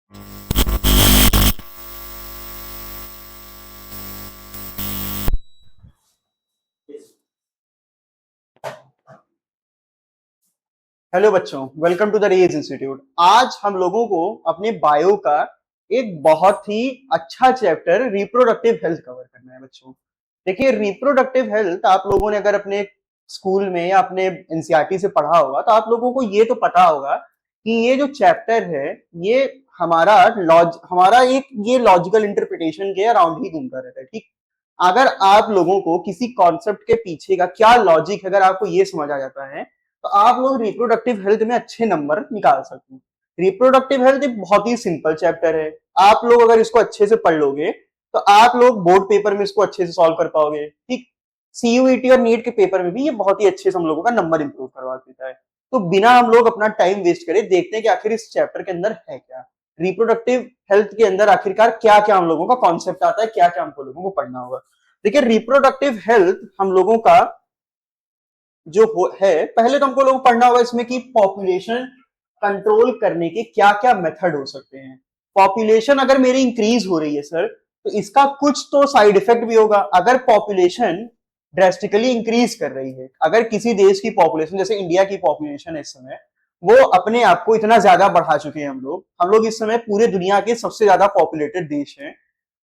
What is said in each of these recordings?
Hello बच्चों, welcome to the raise institute. आज हम लोगों को अपने बायो का एक बहुत ही अच्छा चैप्टर रिप्रोडक्टिव हेल्थ कवर करना है बच्चों। देखिए, रिप्रोडक्टिव हेल्थ आप लोगों ने अगर अपने स्कूल में या अपने एनसीईआरटी से पढ़ा होगा तो आप लोगों को ये तो पता होगा कि ये जो चैप्टर है ये हमारा एक ये लॉजिकल इंटरप्रिटेशन के अराउंड ही घूमता रहता है। ठीक, अगर आप लोगों को किसी कॉन्सेप्ट के पीछे का क्या लॉजिक है अगर आपको ये समझ आ जाता है तो आप लोग रिप्रोडक्टिव हेल्थ में अच्छे नंबर निकाल सकते हैं। रिप्रोडक्टिव हेल्थ एक बहुत ही सिंपल चैप्टर है। आप लोग अगर इसको अच्छे से पढ़ लोगे तो आप लोग बोर्ड पेपर में इसको अच्छे से सॉल्व कर पाओगे। ठीक, सीयूईटी और नीट के पेपर में भी ये बहुत ही अच्छे से हम लोगों का नंबर इंप्रूव करवा देता है। तो बिना हम लोग अपना टाइम वेस्ट करे देखते हैं कि आखिर इस चैप्टर के अंदर है क्या, रिप्रोडक्टिव हेल्थ के अंदर आखिरकार क्या क्या हम लोगों का कॉन्सेप्ट आता है, क्या क्या हमको लोगों को पढ़ना होगा। देखिए, रिप्रोडक्टिव हेल्थ हम लोगों का है, पहले तो हमको लोग पढ़ना होगा इसमें कि पॉपुलेशन कंट्रोल करने के क्या क्या मेथड हो सकते हैं। पॉपुलेशन अगर मेरी इंक्रीज हो रही है सर तो इसका कुछ तो साइड इफेक्ट भी होगा। अगर पॉपुलेशन ड्रेस्टिकली इंक्रीज कर रही है, अगर किसी देश की पॉपुलेशन जैसे इंडिया की पॉपुलेशन है इस समय वो अपने आप को इतना ज्यादा बढ़ा चुके हैं, हम लोग इस समय पूरे दुनिया के सबसे ज्यादा पॉपुलेटेड देश हैं,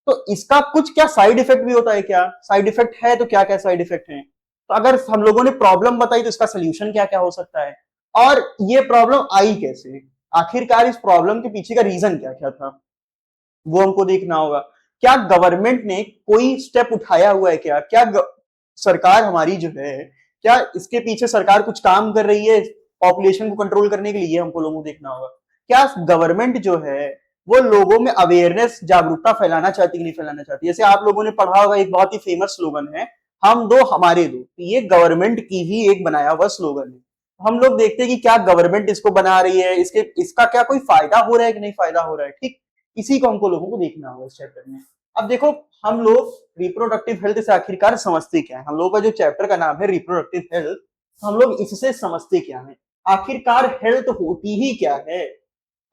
तो इसका कुछ क्या साइड इफेक्ट भी होता है? क्या साइड इफेक्ट है तो क्या क्या साइड इफेक्ट है? तो अगर हम लोगों ने प्रॉब्लम बताई तो इसका सोल्यूशन क्या क्या हो सकता है, और ये प्रॉब्लम आई कैसे, आखिरकार इस प्रॉब्लम के पीछे का रीजन क्या क्या था, वो हमको देखना होगा। क्या गवर्नमेंट ने कोई स्टेप उठाया हुआ है? सरकार हमारी जो है क्या इसके पीछे सरकार कुछ काम कर रही है पॉपुलेशन को कंट्रोल करने के लिए? हमको लोगों को देखना होगा। क्या गवर्नमेंट जो है वो लोगों में अवेयरनेस जागरूकता फैलाना चाहती कि नहीं फैलाना चाहती? जैसे आप लोगों ने पढ़ा होगा, एक बहुत ही फेमस स्लोगन है, हम दो हमारे दो। ये गवर्नमेंट की ही एक बनाया हुआ स्लोगन है। हम लोग देखते हैं कि क्या गवर्नमेंट इसको बना रही है, इसका क्या कोई फायदा हो रहा है कि नहीं फायदा हो रहा है। ठीक, इसी को हमको लोगों को देखना होगा इस चैप्टर में। अब देखो, हम लोग रिप्रोडक्टिव हेल्थ से आखिरकार समझते क्या है? हम लोगों का जो चैप्टर का नाम है रिप्रोडक्टिव हेल्थ, हम लोग इससे समझते क्या है, आखिरकार हेल्थ होती ही क्या है।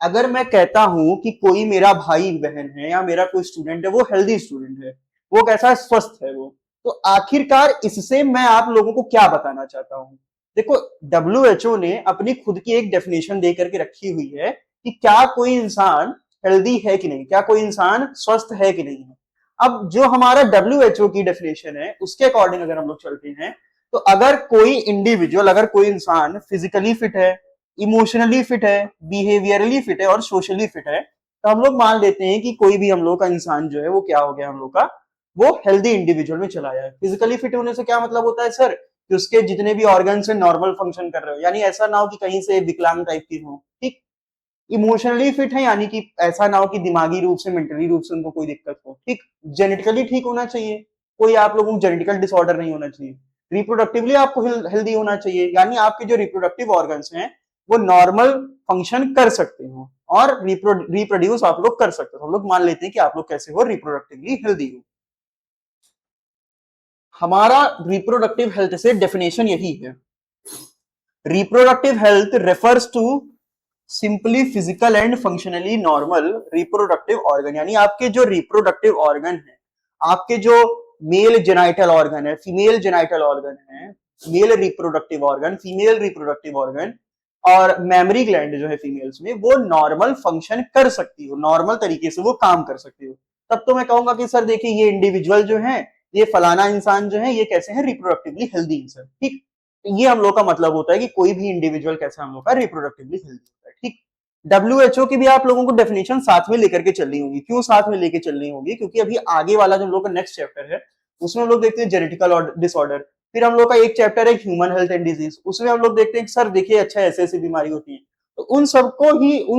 अगर मैं कहता हूं कि कोई मेरा भाई बहन है या मेरा कोई स्टूडेंट है वो हेल्दी स्टूडेंट है, वो कैसा है, स्वस्थ है वो, तो आखिरकार इससे मैं आप लोगों को क्या बताना चाहता हूं? देखो, डब्ल्यूएचओ ने अपनी खुद की एक डेफिनेशन दे करके रखी हुई है कि क्या कोई इंसान हेल्दी है कि नहीं, क्या कोई इंसान स्वस्थ है कि नहीं है। अब जो हमारा डब्ल्यूएचओ की डेफिनेशन है उसके अकॉर्डिंग अगर हम लोग चलते हैं तो अगर कोई इंडिविजुअल, अगर कोई इंसान फिजिकली फिट है, इमोशनली फिट है, बिहेवियरली फिट है और सोशली फिट है, तो हम लोग मान लेते हैं कि कोई भी हम लोग का इंसान जो है वो क्या हो गया, हम लोग का वो हेल्दी इंडिविजुअल में चला जाए। फिजिकली फिट होने से क्या मतलब होता है सर, कि उसके जितने भी ऑर्गन है नॉर्मल फंक्शन कर रहे हो, यानी ऐसा ना हो कि कहीं से विकलांग टाइप की हो। ठीक, इमोशनली फिट है यानी कि ऐसा ना हो कि दिमागी रूप से, मेंटली रूप से उनको कोई दिक्कत हो। ठीक, जेनेटिकली ठीक होना चाहिए, कोई आप लोगों को जेनेटिकल डिसऑर्डर नहीं होना चाहिए। रिप्रोडक्टिवली आपको हेल्दी होना चाहिए, यानी आपके जो रिप्रोडक्टिव ऑर्गन्स हैं वो नॉर्मल फंक्शन कर सकते हो और रिप्रोड्यूस आप लोग कर सकते हो। हम लोग मान लेते हैं कि आप लोग कैसे हो, रिप्रोडक्टिवली हेल्दी हो। हमारा रिप्रोडक्टिव हेल्थ से डेफिनेशन यही है, reproductive health refers to simply physical and functionally normal reproductive organ, यानी आपके जो रिप्रोडक्टिव ऑर्गन है, आपके जो मेल जेनाइटल ऑर्गन है, फीमेल जेनाइटल ऑर्गन है, male reproductive organ, female reproductive organ और मेमरी ग्लैंड जो है फीमेल्स में, वो नॉर्मल फंक्शन कर सकती हो, नॉर्मल तरीके से वो काम कर सकती हो। तब तो मैं कहूंगा कि सर देखिए ये इंडिविजुअल जो है, ये फलाना इंसान जो है, ये कैसे है, रिप्रोडक्टिवली हेल्दी इंसान। ठीक, ये हम लोग का मतलब होता है कि कोई भी इंडिविजुअल कैसा हम लोग का रिप्रोडक्टिवली हेल्दी होता है। ठीक, डब्ल्यूएचओ की भी आप लोगों को डेफिनेशन साथ में लेकर के चलनी होगी। क्यों साथ में लेके चलनी होगी? क्योंकि अभी आगे वाला जो हम लोग का नेक्स्ट चैप्टर है उसमें हम लोग देखते हैं जेनेटिकल डिसऑर्डर, फिर हम लोग का एक चैप्टर है ह्यूमन हेल्थ एंड डिजीज, उसमें हम लोग देखते हैं सर देखिए अच्छा ऐसे ऐसी बीमारी होती है। तो उन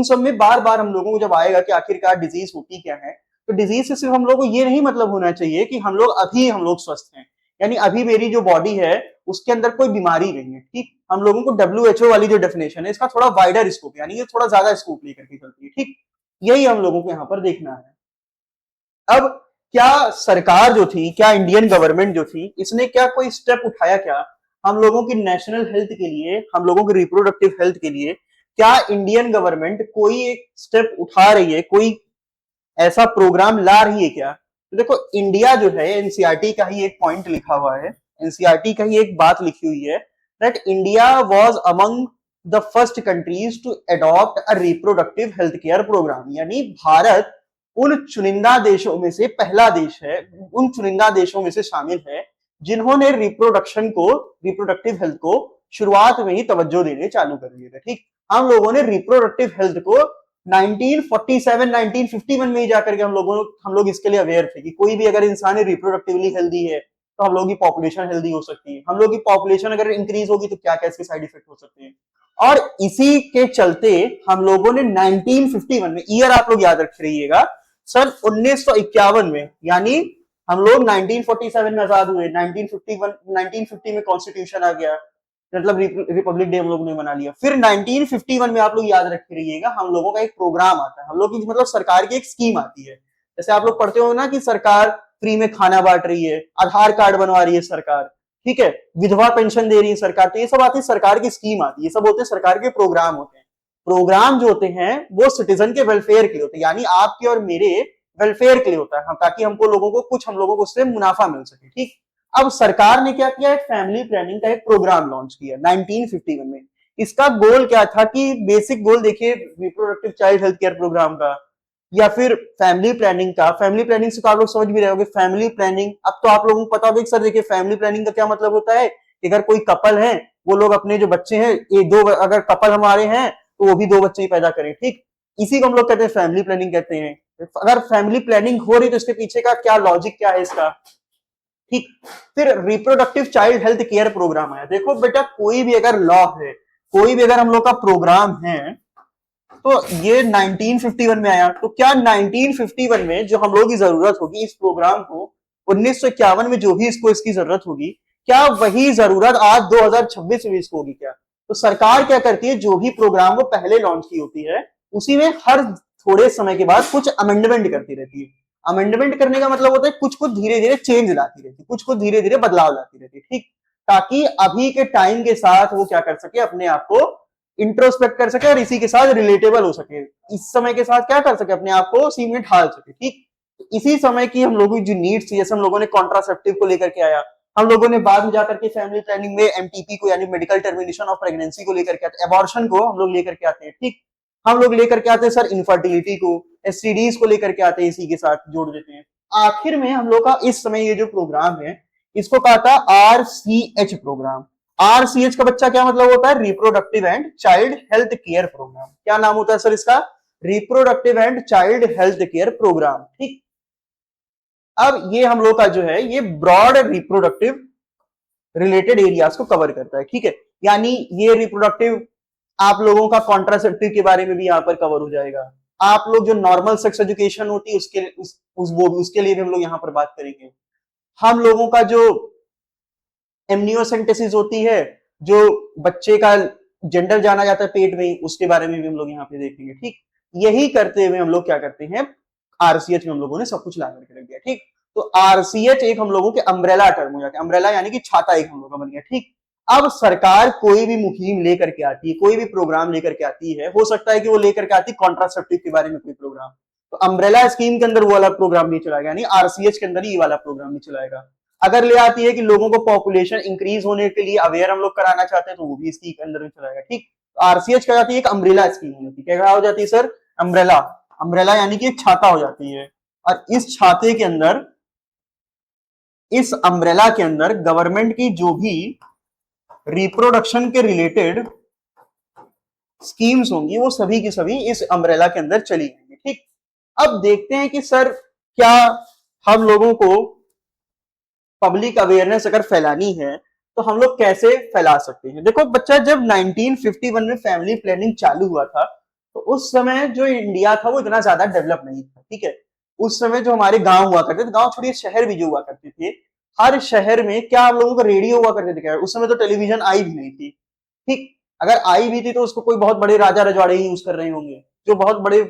सब में बार बार हम लोगों को जब आएगा कि आखिरकार डिजीज होती क्या है, तो डिजीज से सिर्फ हम लोग को ये नहीं मतलब होना चाहिए कि हम लोग स्वस्थ हैं, यानी अभी मेरी जो बॉडी है उसके अंदर कोई बीमारी नहीं है। ठीक, हम लोगों को डब्ल्यूएचओ वाली जो डेफिनेशन है इसका थोड़ा वाइडर स्कोप, यानी ये थोड़ा ज्यादा स्कोप लेकर के चलती है। ठीक, यही हम लोगों को यहाँ पर देखना है। अब क्या सरकार जो थी, क्या इंडियन गवर्नमेंट जो थी, इसने क्या कोई स्टेप उठाया क्या हम लोगों की नेशनल हेल्थ के लिए, हम लोगों की रिप्रोडक्टिव हेल्थ के लिए? क्या इंडियन गवर्नमेंट कोई एक स्टेप उठा रही है, कोई ऐसा प्रोग्राम ला रही है क्या? तो देखो, इंडिया जो है, एनसीईआरटी का ही एक पॉइंट लिखा हुआ है, एनसीईआरटी का ही एक बात लिखी हुई है that India was among the first countries to adopt a reproductive health care programme. यानी भारत उन चुनिंदा देशों में से पहला देश है, उन चुनिंदा देशों में से शामिल है जिन्होंने रिप्रोडक्शन को, रिप्रोडक्टिव हेल्थ को शुरुआत में ही तवज्जो देने चालू कर दिए थे। ठीक, हम लोगों ने रिप्रोडक्टिव हेल्थ को 1947 1951 में ही जाकर के हम लोग इसके लिए अवेयर थे कि कोई भी अगर इंसान रिप्रोडक्टिवली हेल्दी है तो हम लोग की पॉपुलेशन हेल्दी हो सकती है, हम लोग की पॉपुलेशन अगर इंक्रीज होगी तो क्या क्या इसके साइड इफेक्ट हो सकते हैं। और इसी के चलते हम लोगों ने 1951 में, ईयर आप लोग याद रख रहिएगा, सन 1951 में, यानी हम लोग 1947 में आजाद हुए, 1951 1950 में कॉन्स्टिट्यूशन आ गया, मतलब रिपब्लिक डे हम लोग ने मना लिया। फिर 1951 में आप लोग याद रख रहिएगा, हम लोगों का एक प्रोग्राम आता है, हम लोग की मतलब सरकार की एक स्कीम आती है। जैसे आप लोग पढ़ते हो ना कि सरकार फ्री में खाना बांट रही है, आधार कार्ड बनवा रही है सरकार, ठीक है, विधवा पेंशन दे रही है सरकार, तो ये सब आती है, सरकार की स्कीम आती है, ये सब होते हैं सरकार के प्रोग्राम होते हैं। प्रोग्राम जो होते हैं वो सिटीजन के वेलफेयर के लिए होते हैं, यानी आपके और मेरे वेलफेयर के लिए होता है, ताकि हमको लोगों को कुछ, हम लोगों को उससे मुनाफा मिल सके। ठीक, अब सरकार ने क्या किया, एक फैमिली प्लानिंग का एक प्रोग्राम लॉन्च किया 1951 में। इसका गोल क्या था कि बेसिक गोल देखिए reproductive child health care programme का या फिर फैमिली प्लानिंग का, फैमिली प्लानिंग से तो आप लोग समझ भी रहे होंगे, फैमिली प्लानिंग अब तो आप लोगों को पता होगा। सर देखिए फैमिली प्लानिंग का क्या मतलब होता है कि अगर कोई कपल है, वो लोग अपने जो बच्चे हैं, एक दो, अगर कपल हमारे हैं तो वो भी दो बच्चे ही पैदा करें। ठीक, इसी को हम लोग कहते हैं फैमिली प्लानिंग कहते हैं। अगर फैमिली प्लानिंग हो रही तो इसके पीछे का क्या लॉजिक क्या है इसका। ठीक, फिर reproductive child health care programme आया। देखो बेटा, कोई भी अगर लॉ है, कोई भी अगर हम लोग का प्रोग्राम है, तो ये 1951 में आया, तो क्या 1951 में जो हम लोग की जरूरत होगी इस प्रोग्राम को, 1951 में जो भी इसको इसकी जरूरत होगी, क्या वही जरूरत आज 2026 में इसको होगी क्या? तो सरकार क्या करती है, जो भी प्रोग्राम वो पहले लॉन्च की होती है उसी में हर थोड़े समय के बाद कुछ अमेंडमेंट करती रहती है। अमेंडमेंट करने का मतलब होता है कुछ कुछ धीरे धीरे चेंज लाती रहती है, कुछ कुछ धीरे धीरे बदलाव लाती रहती है। ठीक, ताकि अभी के टाइम के साथ वो क्या कर सके, अपने आप को इंट्रोस्पेक्ट कर सके और इसी के साथ रिलेटेबल हो सके, इस समय के साथ क्या कर सके, अपने आप को उसी में ढाल सके। ठीक, इसी समय की हम लोगों की जो नीड्स थी, जैसे हम लोगों ने कॉन्ट्रासेप्टिव को लेकर के आया, हम लोगों ने बाद में जाकर के फैमिली प्लानिंग में एमटीपी को, यानी मेडिकल टर्मिनेशन ऑफ प्रेगनेंसी को लेकर के आते, एबॉर्शन को हम लोग लेकर के आते हैं। ठीक, हम लोग लेकर के आते हैं सर इनफर्टिलिटी को, एसटीडीज को लेकर के आते हैं, इसी के साथ जोड़ देते हैं। आखिर में हम लोग का इस समय ये जो प्रोग्राम है, इसको कहा था आरसीएच प्रोग्राम। आरसीएच का बच्चा क्या मतलब होता है, reproductive and child health care programme. क्या नाम होता है सर इसका, reproductive and child health care programme. ठीक, अब ये हम लोग का जो है ये ब्रॉड रिप्रोडक्टिव रिलेटेड एरियाज को कवर करता है। ठीक है, यानी ये रिप्रोडक्टिव, आप लोगों का कॉन्ट्रासेप्टिव के बारे में भी यहाँ पर कवर हो जाएगा। आप लोग जो नॉर्मल सेक्स एजुकेशन होती है उसके लिए भी हम लोग यहाँ पर बात करेंगे। हम लोगों का जो एमनियोसेंटेसिस होती है, जो बच्चे का जेंडर जाना जाता है पेट में, उसके बारे में भी हम लोग यहाँ पे देखेंगे। ठीक, यही करते हुए हम लोग क्या करते हैं, आरसीएच में हम लोगों ने सब कुछ ला करके रख दिया। ठीक, तो आरसीएच एक हम लोगों के अम्ब्रेला टर्म हो जाता है, अम्ब्रेला यानी कि छाता एक हम लोग का बन गया। ठीक, अब सरकार कोई भी मुहिम लेकर के आती है, कोई भी प्रोग्राम लेकर के आती है, हो सकता है कि वो लेकर के आती कॉन्ट्रासेप्टिव के बारे में कोई प्रोग्राम, तो अम्ब्रेला स्कीम के अंदर वो वाला प्रोग्राम नहीं चलाएगा, यानी आरसीएच के अंदर ही वाला प्रोग्राम नहीं चलाएगा। अगर ले आती है कि लोगों को पॉपुलेशन इंक्रीज होने के लिए अवेयर हम लोग कराना चाहते हैं, तो वो भी इसकी अंदर में चलाएगा। ठीक, आरसीएच क्या जाती है, एक अम्ब्रेला स्कीम हो जाती है। क्या हो जाती है सर, अम्ब्रेला, अम्ब्रेला यानी कि एक छाता हो जाती है। और इस छाते के अंदर, इस अम्ब्रेला के अंदर गवर्नमेंट की जो भी रिप्रोडक्शन के रिलेटेड स्कीम्स होंगी वो सभी की सभी इस अम्ब्रेला के अंदर चली जाएंगी। ठीक, अब देखते हैं कि सर क्या हम लोगों को पब्लिक अवेयरनेस अगर फैलानी है तो हम लोग कैसे फैला सकते हैं। देखो बच्चा, जब 1951 में फैमिली प्लानिंग चालू हुआ था तो उस समय जो इंडिया था वो इतना ज्यादा डेवलप नहीं था। ठीक है, उस समय जो हमारे गांव हुआ करते थे, गांव छोड़िए शहर भी जो हुआ करते थे, हर शहर में क्या हम लोगों का रेडियो हुआ करते थे क्या, उस समय तो टेलीविजन आई भी नहीं थी। ठीक, अगर आई भी थी तो उसको कोई बहुत बड़े राजा रजवाड़े ही यूज कर रहे होंगे, जो बहुत बड़े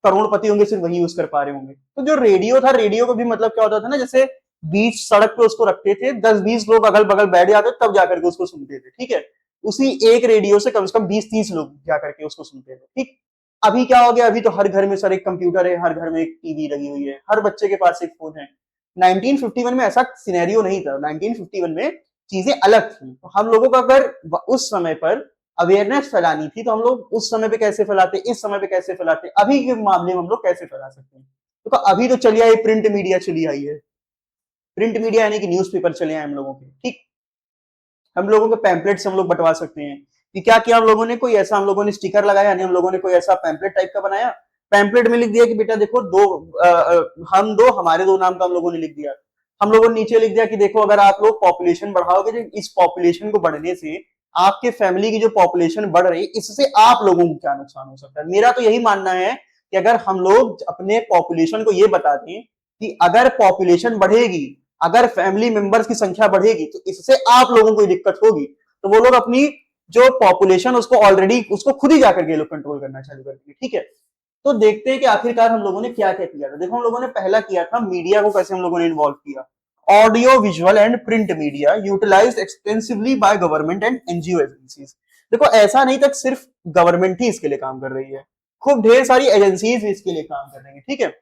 करोड़पति होंगे सिर्फ वही यूज कर पा रहे होंगे। तो जो रेडियो था, रेडियो का भी मतलब क्या होता था ना, जैसे बीच सड़क पे उसको रखते थे, 10-20 लोग अगल बगल बैठ जाते तब जाकर के उसको सुनते थे। ठीक है, उसी एक रेडियो से कम 20-30 लोग जा करके उसको सुनते थे। ठीक, अभी क्या हो गया, अभी तो हर घर में सर एक कंप्यूटर है, हर घर में एक टीवी लगी हुई है, हर बच्चे के पास एक फोन है। 1951 में ऐसा सिनेरियो नहीं था। 1951 में चीजें अलग थी। तो हम लोगों को अगर उस समय पर अवेयरनेस फैलानी थी तो हम लोग उस समय पे कैसे फैलाते, इस समय पे कैसे फैलाते, अभी के मामले में हम लोग कैसे फैला सकते हैं। तो अभी तो चली आई प्रिंट मीडिया, चली आई है। प्रिंट मीडिया यानी कि न्यूज़पेपर चले आए हम लोगों के। ठीक, हम लोगों के पैम्पलेट्स हम लोग बंटवा सकते हैं। कि क्या किया हम लोगों ने, कोई ऐसा हम लोगों ने स्टिकर लगाया, यानी हम लोगों ने कोई ऐसा पैम्पलेट टाइप का बनाया, पैम्पलेट में लिख दिया कि बेटा देखो हम दो, हमारे दो नाम का हम लोगों ने लिख दिया। हम लोगों ने नीचे लिख दिया कि देखो अगर आप लोग पॉपुलेशन बढ़ाओगे तो इस पॉपुलेशन को बढ़ने से आपके फैमिली की जो पॉपुलेशन बढ़ रही है इससे आप लोगों को क्या नुकसान हो सकता है। मेरा तो यही मानना है कि अगर हम लोग अपने पॉपुलेशन को ये बता दें कि अगर पॉपुलेशन बढ़ेगी, अगर फैमिली मेंबर्स की संख्या बढ़ेगी तो इससे आप लोगों को दिक्कत होगी, तो वो लोग अपनी जो पॉपुलेशन उसको ऑलरेडी उसको खुद ही जाकर के लोग कंट्रोल करना चालू कर देंगे। ठीक है, तो देखते हैं कि आखिरकार हम लोगों ने क्या क्या किया था। देखो हम लोगों ने पहला किया था मीडिया को कैसे हम लोगों ने इन्वॉल्व किया। Audio visual and print media utilised extensively by government and NGO agencies. देखो ऐसा नहीं तक सिर्फ गवर्नमेंट ही इसके लिए काम कर रही है, खूब ढेर सारी एजेंसीज भी इसके लिए काम कर रही है। ठीक है,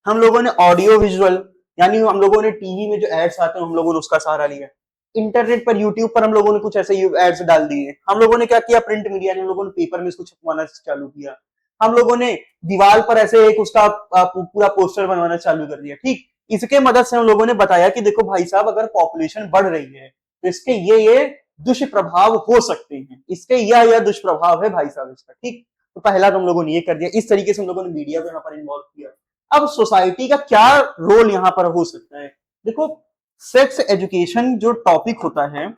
हम लोगों ने ऑडियो विजुअल यानी हम लोगों ने टीवी में जो एड्स आते हैं हम लोगों ने उसका सहारा लिया। इंटरनेट पर, यूट्यूब पर हम लोगों ने कुछ ऐसे एड्स डाल दिए। हम लोगों ने क्या किया, प्रिंट मीडिया ने हम लोगों ने पेपर में इसको छपवाना चालू किया। हम लोगों ने दीवार पर ऐसे एक उसका पूरा पोस्टर बनवाना चालू कर दिया। ठीक, इसके मदद से हम लोगों ने बताया कि देखो भाई साहब अगर पॉपुलेशन बढ़ रही है तो इसके ये दुष्प्रभाव हो सकते हैं, इसके यह दुष्प्रभाव है भाई साहब इसका। ठीक, तो पहला तो हम लोगों ने ये कर दिया। इस तरीके से हम लोगों ने मीडिया को यहाँ पर इन्वॉल्व किया। अब सोसाइटी का क्या रोल यहाँ पर हो सकता है। देखो सेक्स एजुकेशन जो टॉपिक होता है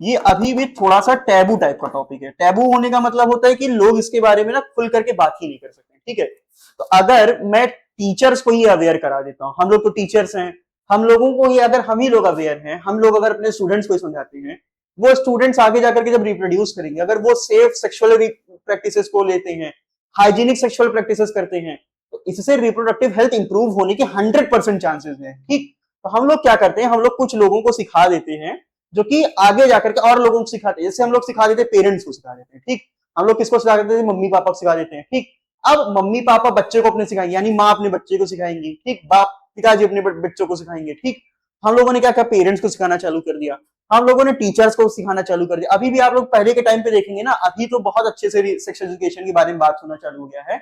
ये अभी भी थोड़ा सा टैबू टाइप का टॉपिक है। टैबू होने का मतलब होता है कि लोग इसके बारे में ना खुल करके बात ही नहीं कर सकते। ठीक है, तो अगर मैं टीचर्स को ही अवेयर करा देता हूं, हम लोग तो टीचर्स हैं, हम लोगों को ही अगर हम ही लोग अवेयर हैं, हम लोग अगर अपने स्टूडेंट्स को समझाते हैं, वो स्टूडेंट्स आगे जाकर के जब रिप्रोड्यूस करेंगे, अगर वो सेफ सेक्सुअल प्रैक्टिसेस को लेते हैं, हाइजीनिक सेक्सुअल प्रैक्टिसेस करते हैं, तो इससे रिप्रोडक्टिव हेल्थ इंप्रूव होने के 100% चांसेस हैं। ठीक, तो हम लोग क्या करते हैं, हम लोग कुछ लोगों को सिखा देते हैं जो कि आगे जाकर के और लोगों को सिखाते हैं। जैसे हम लोग सिखा देते हैं, पेरेंट्स को सिखा देते हैं। ठीक, हम लोग किसको सिखा देते हैं, मम्मी पापा को सिखा देते हैं। ठीक, अब मम्मी पापा बच्चे को अपने सिखाएंगे, यानी माँ अपने बच्चे को सिखाएंगी। ठीक, बाप पिताजी अपने बच्चों को सिखाएंगे। ठीक, हम लोगों ने क्या किया, पेरेंट्स को सिखाना चालू कर दिया, हम लोगों ने टीचर्स को सिखाना चालू कर दिया। अभी भी आप लोग पहले के टाइम पे देखेंगे ना, अभी तो बहुत अच्छे से सेक्स एजुकेशन के बारे में बात होना चालू हो गया है।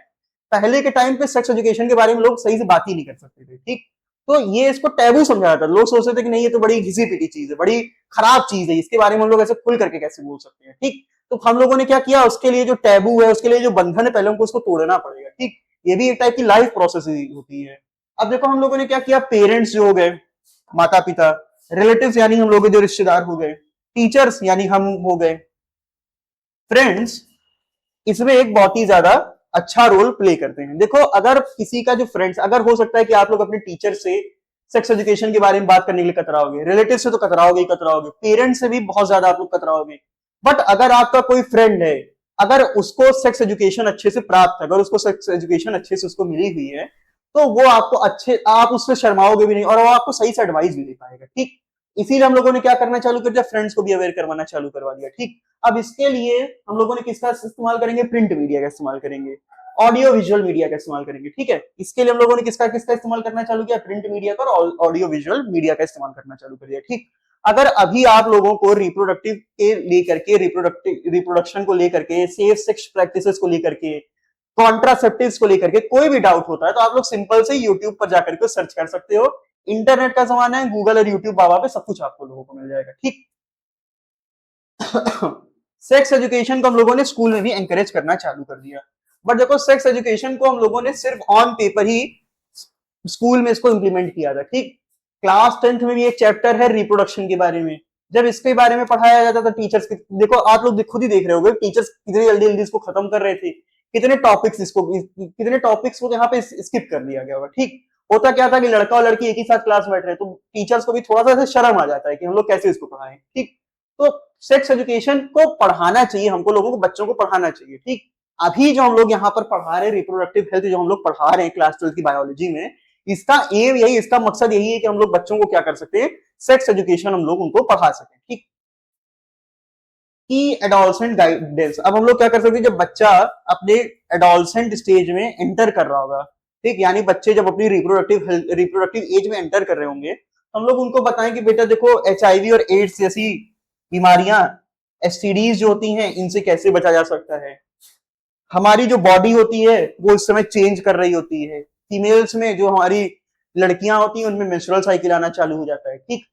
पहले के टाइम पे सेक्स एजुकेशन के बारे में लोग सही से बात ही नहीं कर सकते थे। ठीक, तो ये इसको टैबू समझा था। लोग सोचते थे कि नहीं ये तो बड़ी घिसी पिटी चीज है, बड़ी खराब चीज है, इसके बारे में हम लोग ऐसे खुल करके कैसे बोल सकते हैं। ठीक, तो हम लोगों ने क्या किया, उसके लिए जो टैबू है, उसके लिए जो बंधन है, पहले हमको उसको तोड़ना पड़ेगा। ठीक, ये भी एक टाइप की लाइफ प्रोसेस होती है। अब देखो हम लोगों ने क्या किया, पेरेंट्स जो हो गए, माता पिता, रिलेटिव्स यानी हम लोग जो रिश्तेदार हो गए, टीचर्स यानी हम हो गए, फ्रेंड्स, इसमें एक बहुत ही ज्यादा अच्छा रोल प्ले करते हैं। देखो अगर किसी का जो फ्रेंड्स, अगर हो सकता है कि आप लोग अपने टीचर से सेक्स एजुकेशन के बारे में बात करने के लिए कतराओगे, रिलेटिव से तो कतराओगे ही कतराओगे, पेरेंट्स से भी बहुत ज्यादा आप लोग कतराओगे। बट अगर आपका कोई फ्रेंड है, अगर उसको सेक्स एजुकेशन अच्छे से प्राप्त है, अगर उसको सेक्स एजुकेशन अच्छे से उसको मिली हुई है, तो वो आपको अच्छे, आप उससे शर्माओगे भी नहीं और वो आपको सही से एडवाइस भी दे पाएगा। ठीक, इसीलिए हम लोगों ने क्या करना चालू कर दिया, फ्रेंड्स को भी अवेयर करवाना चालू करवा दिया। ठीक, अब इसके लिए हम लोगों ने किसका इस्तेमाल करेंगे, प्रिंट मीडिया का इस्तेमाल करेंगे, ऑडियो विजुअल मीडिया का इस्तेमाल करेंगे। ठीक है, इसके लिए हम लोगों ने किसका किसका इस्तेमाल करना चालू किया, प्रिंट मीडिया का और ऑडियो विजुअल मीडिया का इस्तेमाल करना चालू कर दिया। ठीक, अगर अभी आप लोगों को रिप्रोडक्टिव के लेकर के, रिप्रोडक्शन को लेकर के, सेफ सेक्स प्रैक्टिसेस को लेकर के, कॉन्ट्रासेप्टिव्स को लेकर के कोई भी डाउट होता है तो आप लोग सिंपल से यूट्यूब पर जाकर के सर्च कर सकते हो। इंटरनेट का जमाना है, गूगल और यूट्यूब बाबा पे सब कुछ आपको लोगों को मिल जाएगा। ठीक, सेक्स एजुकेशन को हम लोगों ने स्कूल में भी एंकरेज करना चालू कर दिया। बट देखो सेक्स एजुकेशन को हम लोगों ने सिर्फ ऑन पेपर ही स्कूल में इसको इंप्लीमेंट किया था। ठीक, क्लास 10th में भी एक चैप्टर है रिप्रोडक्शन के बारे में, जब इसके बारे में पढ़ाया जाता था टीचर्स के, देखो आप लोग खुद ही देख रहे होगे टीचर्स कितनी जल्दी जल्दी इसको खत्म कर रहे थे, कितने टॉपिक्स को यहाँ पे स्किप कर दिया गया होगा। ठीक, होता क्या था कि लड़का और लड़की एक ही साथ क्लास बैठ रहे हैं, तो टीचर्स को भी थोड़ा सा शर्म आ जाता है कि हम लोग कैसे इसको पढ़ाएं। ठीक, तो सेक्स एजुकेशन को पढ़ाना चाहिए, हमको लोगों को, बच्चों को पढ़ाना चाहिए। ठीक, अभी जो हम लोग यहाँ पर पढ़ा रहे हैं रिप्रोडक्टिव हेल्थ, जो हम लोग पढ़ा रहे हैं क्लास 12 की बायोलॉजी में, इसका एम यही, इसका मकसद यही है कि हम लोग बच्चों को क्या कर सकते हैं, सेक्स एजुकेशन हम लोग उनको पढ़ा सकें। ठीक, कि एडोलसेंट गाइडेंस, अब हम लोग क्या कर सकते हैं, जब बच्चा अपने एडोलसेंट स्टेज में एंटर कर रहा होगा, ठीक, यानी बच्चे जब अपनी रिप्रोडक्टिव एज में एंटर कर रहे होंगे, हम लोग उनको बताएं कि बेटा देखो एचआईवी और एड्स जैसी बीमारियां, एसटीडीज जो होती हैं, इनसे कैसे बचा जा सकता है। हमारी जो बॉडी होती है वो इस समय चेंज कर रही होती है, फीमेल्स में जो हमारी लड़कियां होती हैं उनमें मेंस्ट्रुअल साइकिल आना चालू हो जाता है। ठीक,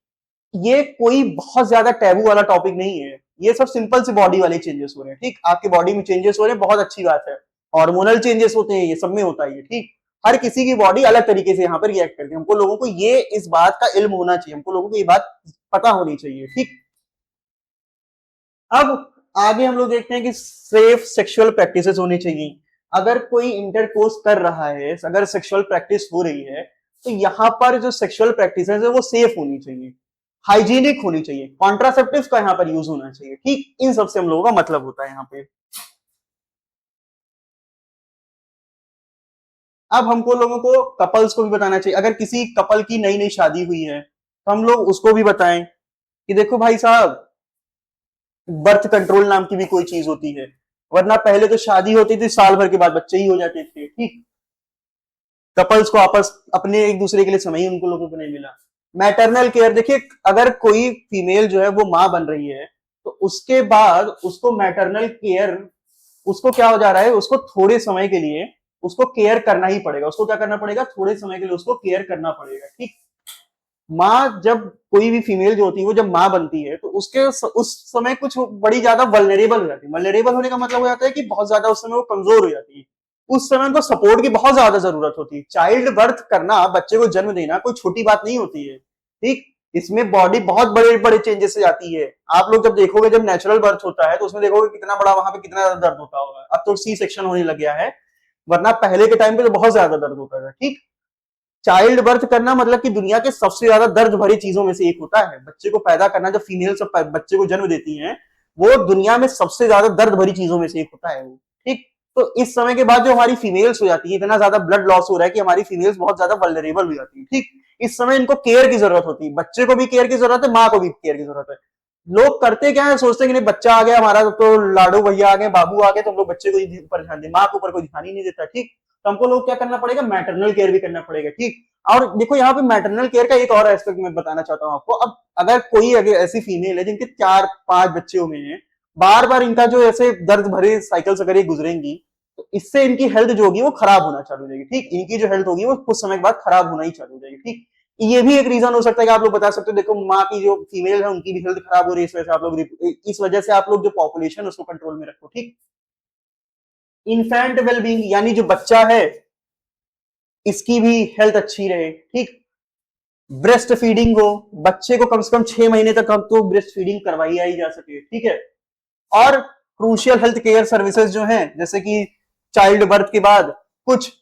ये कोई बहुत ज्यादा टैबू वाला टॉपिक नहीं है, ये सब सिंपल से बॉडी वाले चेंजेस हो रहे हैं। ठीक, आपके बॉडी में चेंजेस हो रहे हैं, बहुत अच्छी बात है, हार्मोनल चेंजेस होते हैं, ये सब में होता है ये। ठीक, हर किसी की बॉडी अलग तरीके से यहाँ पर रिएक्ट करती है, हमको लोगों को ये इस बात का इल्म होना चाहिए, हमको लोगों को ये बात पता होनी चाहिए। ठीक, अब आगे हम लोग देखते हैं कि सेफ सेक्सुअल प्रैक्टिसेस होनी चाहिए। अगर कोई इंटरकोर्स कर रहा है, अगर सेक्सुअल प्रैक्टिस हो रही है, तो यहाँ पर जो सेक्सुअल प्रैक्टिसेस है वो सेफ होनी चाहिए, हाइजीनिक होनी चाहिए, कॉन्ट्रासेप्टिव का यहाँ पर यूज होना चाहिए। ठीक, इन सबसे हम लोगों का मतलब होता है यहाँ पे। अब हमको लोगों को कपल्स को भी बताना चाहिए, अगर किसी कपल की नई नई शादी हुई है तो हम लोग उसको भी बताएं कि देखो भाई साहब, बर्थ कंट्रोल नाम की भी कोई चीज होती है, वरना पहले तो शादी होती थी, साल भर के बाद बच्चे ही हो जाते थे। ठीक, कपल्स को आपस अपने एक दूसरे के लिए समय ही उनको लोगों को नहीं मिला। मैटरनल केयर, देखिए अगर कोई फीमेल जो है वो माँ बन रही है, तो उसके बाद उसको मैटरनल केयर, उसको क्या हो जा रहा है, उसको थोड़े समय के लिए उसको केयर करना ही पड़ेगा, उसको क्या करना पड़ेगा, थोड़े समय के लिए उसको केयर करना पड़ेगा। ठीक, माँ जब कोई भी फीमेल जो होती है वो जब माँ बनती है तो उसके उस समय कुछ बड़ी ज्यादा वल्नरेबल हो जाती है। वल्नरेबल होने का मतलब हो जाता है कि बहुत ज्यादा उस समय वो कमजोर हो जाती है, उस समय उनको सपोर्ट की बहुत ज्यादा जरूरत होती है। चाइल्ड बर्थ करना, बच्चे को जन्म देना कोई छोटी बात नहीं होती है। ठीक, इसमें बॉडी बहुत बड़े बड़े चेंजेस से जाती है। आप लोग जब देखोगे, जब नेचुरल बर्थ होता है तो उसमें देखोगे कितना बड़ा वहां पे कितना ज्यादा दर्द होता होगा। अब तो सी सेक्शन होने लग गया है, वरना पहले के टाइम पे तो बहुत ज्यादा दर्द होता था। ठीक, चाइल्ड बर्थ करना मतलब कि दुनिया के सबसे ज्यादा दर्द भरी चीजों में से एक होता है। बच्चे को पैदा करना, जब फीमेल सब बच्चे को जन्म देती हैं, वो दुनिया में सबसे ज्यादा दर्द भरी चीजों में से एक होता है वो। ठीक, तो इस समय के बाद जो हमारी फीमेल्स हो जाती है, इतना ज्यादा ब्लड लॉस हो रहा है कि हमारी फीमेल्स बहुत ज्यादा वल्नरेबल हो जाती है। ठीक, इस समय इनको केयर की जरूरत होती है, बच्चे को भी केयर की जरूरत है, माँ को भी केयर की जरूरत है। लोग करते क्या है, सोचते हैं कि नहीं बच्चा आ गया हमारा तो लाडो भैया आ गए, बाबू आ गए, तो हम लोग बच्चे को ऊपर ध्यान दें, माँ के ऊपर कोई ध्यान ही नहीं देता। ठीक, तो हमको लोग क्या करना पड़ेगा, मैटरनल केयर भी करना पड़ेगा। ठीक, और देखो यहाँ पे मैटरनल केयर का एक और एस्पेक्ट मैं बताना चाहता हूँ आपको। अब अगर कोई अगर ऐसी फीमेल है जिनके 4-5 बच्चे हुए हैं, बार बार इनका जो ऐसे दर्द भरे साइकिल्स अगर ये गुजरेंगी, तो इससे इनकी हेल्थ जो होगी वो खराब होना चालू हो जाएगी। ठीक, इनकी जो हेल्थ होगी वो कुछ समय के बाद खराब होना ही चालू हो जाएगी। ठीक, ये भी एक रीजन हो सकता है कि आप लोग बता सकते हो, देखो माँ की जो फीमेल है उनकी भी हेल्थ खराब हो रही है, इस वजह से आप लोग, इस वजह से आप लोग जो पॉपुलेशन उसको कंट्रोल में रखो। ठीक, इन्फेंट वेलबींग, यानी जो बच्चा है इसकी भी हेल्थ अच्छी रहे। ठीक, ब्रेस्ट फीडिंग हो, बच्चे को कम से कम 6 महीने तक हम तो ब्रेस्ट फीडिंग करवाई आई जा सके। ठीक है, और क्रूशियल हेल्थ केयर सर्विसेज जो हैं, जैसे कि चाइल्ड बर्थ के बाद कुछ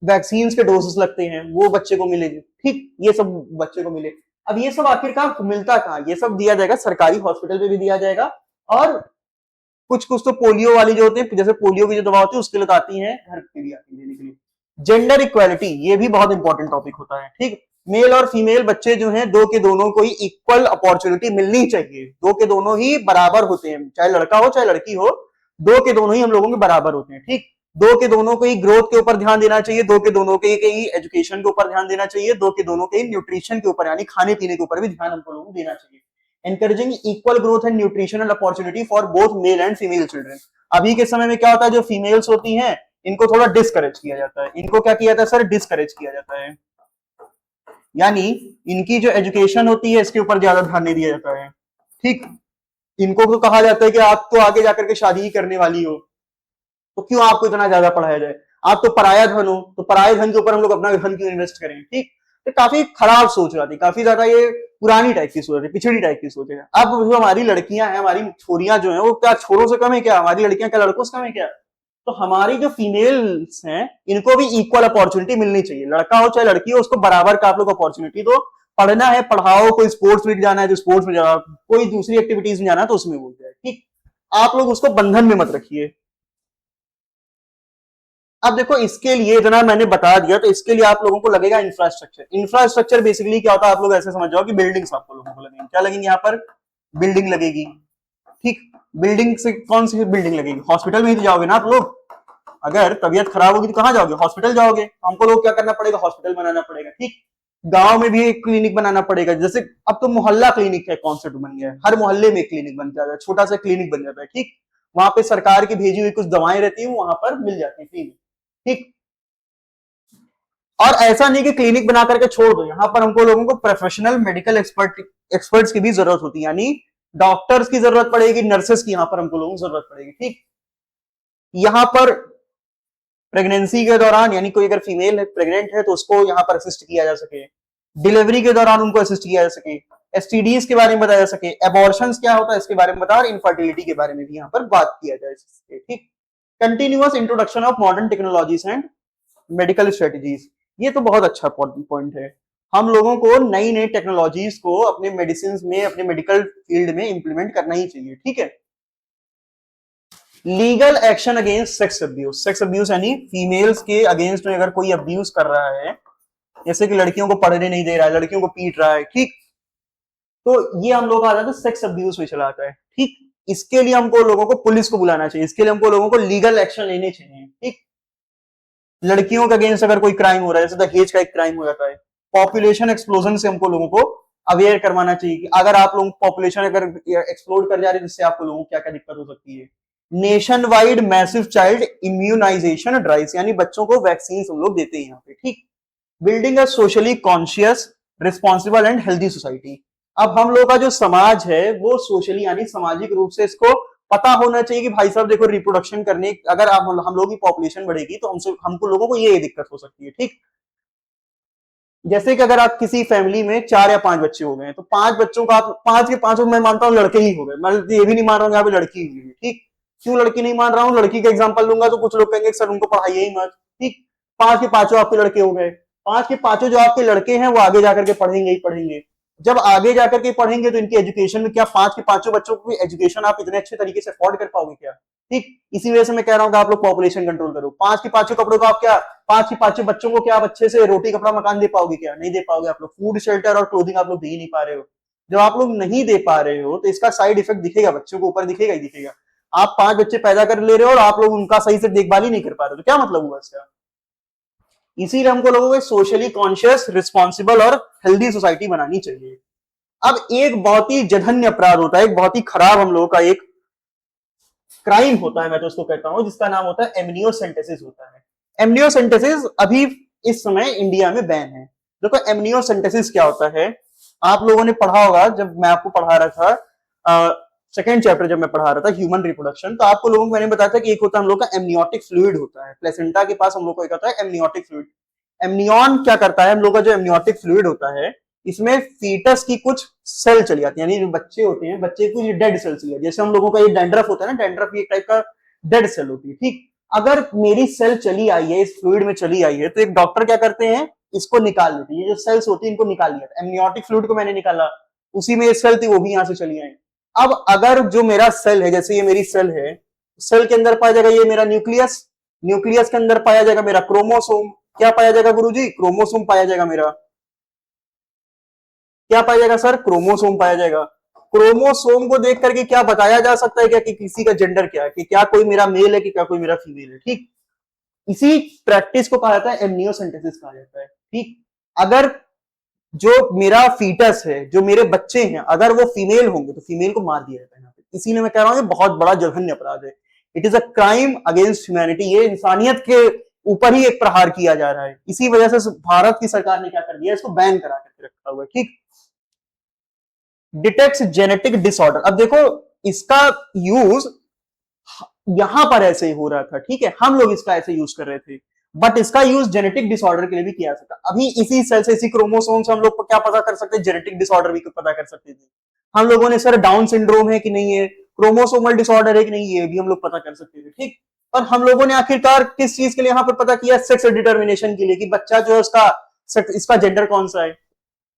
वैक्सीन के डोजेस लगते हैं, वो बच्चे को मिले। ठीक, ये सब बच्चे को मिले। अब ये सब आखिरकार मिलता कहाँ, ये सब दिया जाएगा सरकारी हॉस्पिटल में भी दिया जाएगा, और कुछ कुछ तो पोलियो वाली जो होती है, जैसे पोलियो की जो दवा होती है उसके लिए तो आती है, घर पे भी आती है देने के लिए। जेंडर इक्वालिटी, ये भी बहुत इंपॉर्टेंट टॉपिक होता है। ठीक, मेल और फीमेल बच्चे जो हैं, दो के दोनों को ही इक्वल अपॉर्चुनिटी मिलनी चाहिए, दो के दोनों ही बराबर होते हैं, चाहे लड़का हो चाहे लड़की हो, दो के दोनों ही हम लोगों के बराबर होते हैं। ठीक, दो के दोनों को ही ग्रोथ के ऊपर ध्यान देना चाहिए, दो के दोनों के ही एजुकेशन के ऊपर ध्यान देना चाहिए, दो के दोनों के ही न्यूट्रिशन के ऊपर यानी खाने पीने के ऊपर भी ध्यान हमको लोगों को देना चाहिए। Encouraging equal growth and nutritional opportunity for both male and female children. अभी के समय में क्या होता है, जो फीमेल्स होती हैं इनको थोड़ा डिस्करेज किया जाता है, इनको क्या किया जाता है सर, डिस्करेज किया जाता है, यानी इनकी जो एजुकेशन होती है इसके ऊपर ज्यादा ध्यान नहीं दिया जाता है। ठीक, इनको तो कहा जाता है कि आप तो आगे जाकर के शादी ही करने वाली हो, तो क्यों आपको इतना ज्यादा पढ़ाया जाए, आप तो पराया धन हो, तो पराये धन के ऊपर हम लोग अपना धन क्यों इन्वेस्ट करें। ठीक, तो काफी खराब सोच रही थी, काफी ज्यादा ये पुरानी टाइप की सोच है, पिछड़ी टाइप की सोच है। अब जो हमारी लड़कियां हैं, हमारी छोरियां जो हैं, वो क्या छोरों से कम है क्या, हमारी लड़कियां क्या लड़कों से कम है क्या। तो हमारी जो फीमेल्स हैं इनको भी इक्वल अपॉर्चुनिटी मिलनी चाहिए, लड़का हो चाहे लड़की हो, उसको बराबर का आप लोग अपॉर्चुनिटी दो। पढ़ना है पढ़ाओ, कोई स्पोर्ट्स में जाना है तो स्पोर्ट्स में जाओ, कोई दूसरी एक्टिविटीज में जाना है तो उसमें बोल जाए। ठीक, आप लोग उसको बंधन में मत रखिए। अब देखो इसके लिए इतना मैंने बता दिया, तो इसके लिए आप लोगों को लगेगा इंफ्रास्ट्रक्चर। इंफ्रास्ट्रक्चर बेसिकली क्या होता है, आप लोग ऐसे समझ जाओ कि बिल्डिंग्स आपको लोगों को लगेंगी। क्या लगेंगी यहाँ पर? बिल्डिंग लगेगी। ठीक, बिल्डिंग से कौन सी बिल्डिंग लगेगी? हॉस्पिटल में ही तो जाओगे ना आप लोग। अगर तबीयत खराब होगी तो कहाँ जाओगे? हॉस्पिटल जाओगे। हमको लोग क्या करना पड़ेगा? हॉस्पिटल बनाना पड़ेगा। ठीक, गांव में भी एक क्लिनिक बनाना पड़ेगा। जैसे अब तो मोहल्ला क्लिनिक का कॉन्सेप्ट बन गया है, हर मोहल्ले में एक क्लिनिक बन जाता है, छोटा सा क्लिनिक बन जाता है। ठीक, वहां पे सरकार की भेजी हुई कुछ दवाएं रहती है, वहां पर मिल जाती है फ्री में। ठीक, और ऐसा नहीं कि क्लिनिक बना करके छोड़ दो, यहाँ पर हमको लोगों को प्रोफेशनल मेडिकल एक्सपर्ट्स की भी जरूरत होती है, यानी डॉक्टर्स की जरूरत पड़ेगी, नर्सेस की यहाँ पर हमको लोगों को जरूरत पड़ेगी। ठीक, यहाँ पर प्रेगनेंसी के दौरान, यानी कोई अगर फीमेल है, प्रेग्नेंट है, तो उसको यहाँ पर असिस्ट किया जा सके, डिलीवरी के दौरान उनको असिस्ट किया जा सके, एसटीडीज के बारे में बताया जा सके, एबॉर्शंस क्या होता है इसके बारे में बता, और इनफर्टिलिटी के बारे में भी यहाँ पर बात किया जा सके। ठीक, continuous introduction of modern technologies and medical strategies, ये तो बहुत अच्छा पॉइंट है। हम लोगों को नई नई टेक्नोलॉजीज को अपने मेडिसिन में, अपने मेडिकल फील्ड में इंप्लीमेंट करना ही चाहिए। ठीक है, legal action against sex abuse. Sex abuse यानी फीमेल्स के अगेंस्ट में अगर कोई अब्यूज कर रहा है, जैसे कि लड़कियों को पढ़ने नहीं दे रहा है, लड़कियों को पीट रहा है, ठीक, तो ये हम लोग आ जाते हैं सेक्स अब्यूज में चला आता है। ठीक, इसके लिए हमको लोगों को पुलिस को बुलाना चाहिए, इसके लिए हमको लोगों को लीगल एक्शन लेने चाहिए। ठीक, लड़कियों के अगेंस्ट अगर कोई क्राइम हो रहा है, जैसे दहेज का एक क्राइम हो जाता है, पॉपुलेशन एक्सप्लोजन से हमको लोगों को अवेयर करवाना चाहिए कि अगर आप लोग पॉपुलेशन अगर एक्सप्लोड कर जा रही है, जिससे आपको लोगों को क्या क्या दिक्कत हो सकती है। Nationwide massive child immunisation drives, यानी बच्चों को वैक्सीन हम लोग देते हैं यहाँ पे। ठीक, building a socially conscious responsible and healthy society. अब हम लोग का जो समाज है वो सोशली यानी सामाजिक रूप से इसको पता होना चाहिए कि भाई साहब देखो, रिप्रोडक्शन करने, अगर आप हम लोग की पॉपुलेशन बढ़ेगी तो हमको लोगों को ये दिक्कत हो सकती है। ठीक, जैसे कि अगर आप किसी फैमिली में 4 या 5 बच्चे हो गए, तो 5 बच्चों का आप 5 के 5 मैं मानता हूँ लड़के ही हो गए, मैं ये भी नहीं मान रहा हूँ यहाँ पे लड़की हुई है। ठीक, क्यों लड़की नहीं मान रहा हूँ? लड़की का एग्जाम्पल लूंगा तो कुछ लोग कहेंगे सर उनको पढ़ाइए ही मत। ठीक, 5 के 5 आपके लड़के हो गए, 5 के 5 जो आपके लड़के हैं वो आगे जाकर के पढ़ेंगे ही पढ़ेंगे। जब आगे जाकर के पढ़ेंगे तो इनकी एजुकेशन में क्या 5 के 5 बच्चों की एजुकेशन आप इतने अच्छे तरीके से अफोर्ड कर पाओगे क्या? ठीक, इसी वजह से मैं कह रहा हूँ कि आप लोग पॉपुलेशन कंट्रोल करो। 5 के 5 कपड़ों को आप क्या, 5 के 5 बच्चों को क्या आप अच्छे से रोटी कपड़ा मकान दे पाओगे क्या? नहीं दे पाओगे। आप लोग फूड शेल्टर और क्लोथिंग आप लोग दे ही नहीं पा रहे हो। जब आप लोग नहीं दे पा रहे हो तो इसका साइड इफेक्ट दिखेगा, बच्चों को ऊपर दिखेगा ही दिखेगा। आप 5 बच्चे पैदा कर ले रहे हो और आप लोग उनका सही से देखभाल ही नहीं कर पा रहे हो, तो क्या मतलब हुआ इसका? इसीलिए हमको लोगों को सोशली कॉन्शियस, रिस्पॉन्सिबल और हेल्दी सोसाइटी बनानी चाहिए। अब एक बहुत ही जघन्य अपराध होता है, एक बहुत ही खराब हम लोगों का एक क्राइम होता है, मैं तो उसको कहता हूं, जिसका नाम होता है एमनियोसेंटेसिस होता है। एमनियोसेंटेसिस अभी इस समय इंडिया में बैन है। देखो एमनियोसेंटेसिस क्या होता है, आप लोगों ने पढ़ा होगा, जब मैं आपको पढ़ा रहा था सेकेंड चैप्टर जब मैं पढ़ा रहा था ह्यूमन रिप्रोडक्शन, तो आपको लोगों को मैंने बताया था कि एक होता है हम लोग का एमनियोटिक फ्लूइड होता है, प्लेसेंटा के पास हम लोग को एक होता है एमनियोटिक फ्लूइड। एमनियन क्या करता है, हम लोग का जो एमनियोटिक फ्लूइड होता है, इसमें फीटस की कुछ सेल चली जाती है, यानी जो बच्चे होते हैं, बच्चे की कुछ डेड सेल चली जाती है। जैसे हम लोगों का ये डैंड्रफ होता है ना, डैंड्रफ एक टाइप का डेड सेल होती है। ठीक, अगर मेरी सेल चली आई है, इस फ्लूइड में चली आई है, तो एक डॉक्टर क्या करते हैं, इसको निकाल लेते हैं। ये जो सेल्स होती है इनको निकाल लिया। एमनियोटिक फ्लूइड को मैंने निकाला, उसी में ये सेल थी वो भी यहां से चली आई। अब अगर जो मेरा सेल है, जैसे ये मेरी सेल है, सेल के अंदर पाया जाएगा ये मेरा न्यूक्लियस, न्यूक्लियस के अंदर पाया जाएगा मेरा क्रोमोसोम। क्या पाया जाएगा गुरुजी? क्रोमोसोम पाया जाएगा मेरा। क्या पाया जाएगा सर? क्रोमोसोम पाया जाएगा। क्रोमोसोम को देख करके क्या बताया जा सकता है क्या कि किसी का जेंडर क्या है, कि क्या कोई मेरा मेल है कि क्या कोई मेरा फीमेल है। ठीक, इसी प्रैक्टिस को कहा जाता है एमनियोसेंटेसिस कहा जाता है। ठीक, अगर जो मेरा फीटस है, जो मेरे बच्चे हैं, अगर वो फीमेल होंगे तो फीमेल को मार दिया जाता है यहाँ पे। इसीलिए मैं कह रहा हूं ये बहुत बड़ा जघन्य अपराध है। It is a crime against humanity, ये इंसानियत के ऊपर ही एक प्रहार किया जा रहा है। इसी वजह से भारत की सरकार ने क्या कर दिया, इसको बैन करा करके रखा हुआ है। ठीक, डिटेक्ट्स जेनेटिक डिसऑर्डर। अब देखो इसका यूज यहां पर ऐसे ही हो रहा था, ठीक है, हम लोग इसका ऐसे यूज कर रहे थे, बट इसका यूज जेनेटिक डिसऑर्डर के लिए भी किया जा सकता। अभी इसी सेल से, इसी क्रोमोसोम से हम लोग क्या पता कर सकते हैं, जेनेटिक डिसऑर्डर भी पता कर सकते थे। हम लोगों ने सर डाउन सिंड्रोम है कि नहीं है, क्रोमोसोमल डिसऑर्डर है कि नहीं, ये भी हम लोग पता कर सकते थे। ठीक, और हम लोगों ने आखिरकार किस चीज के लिए यहाँ पर पता किया, सेक्स डिटर्मिनेशन के लिए, कि बच्चा जो है उसका इसका जेंडर कौन सा है।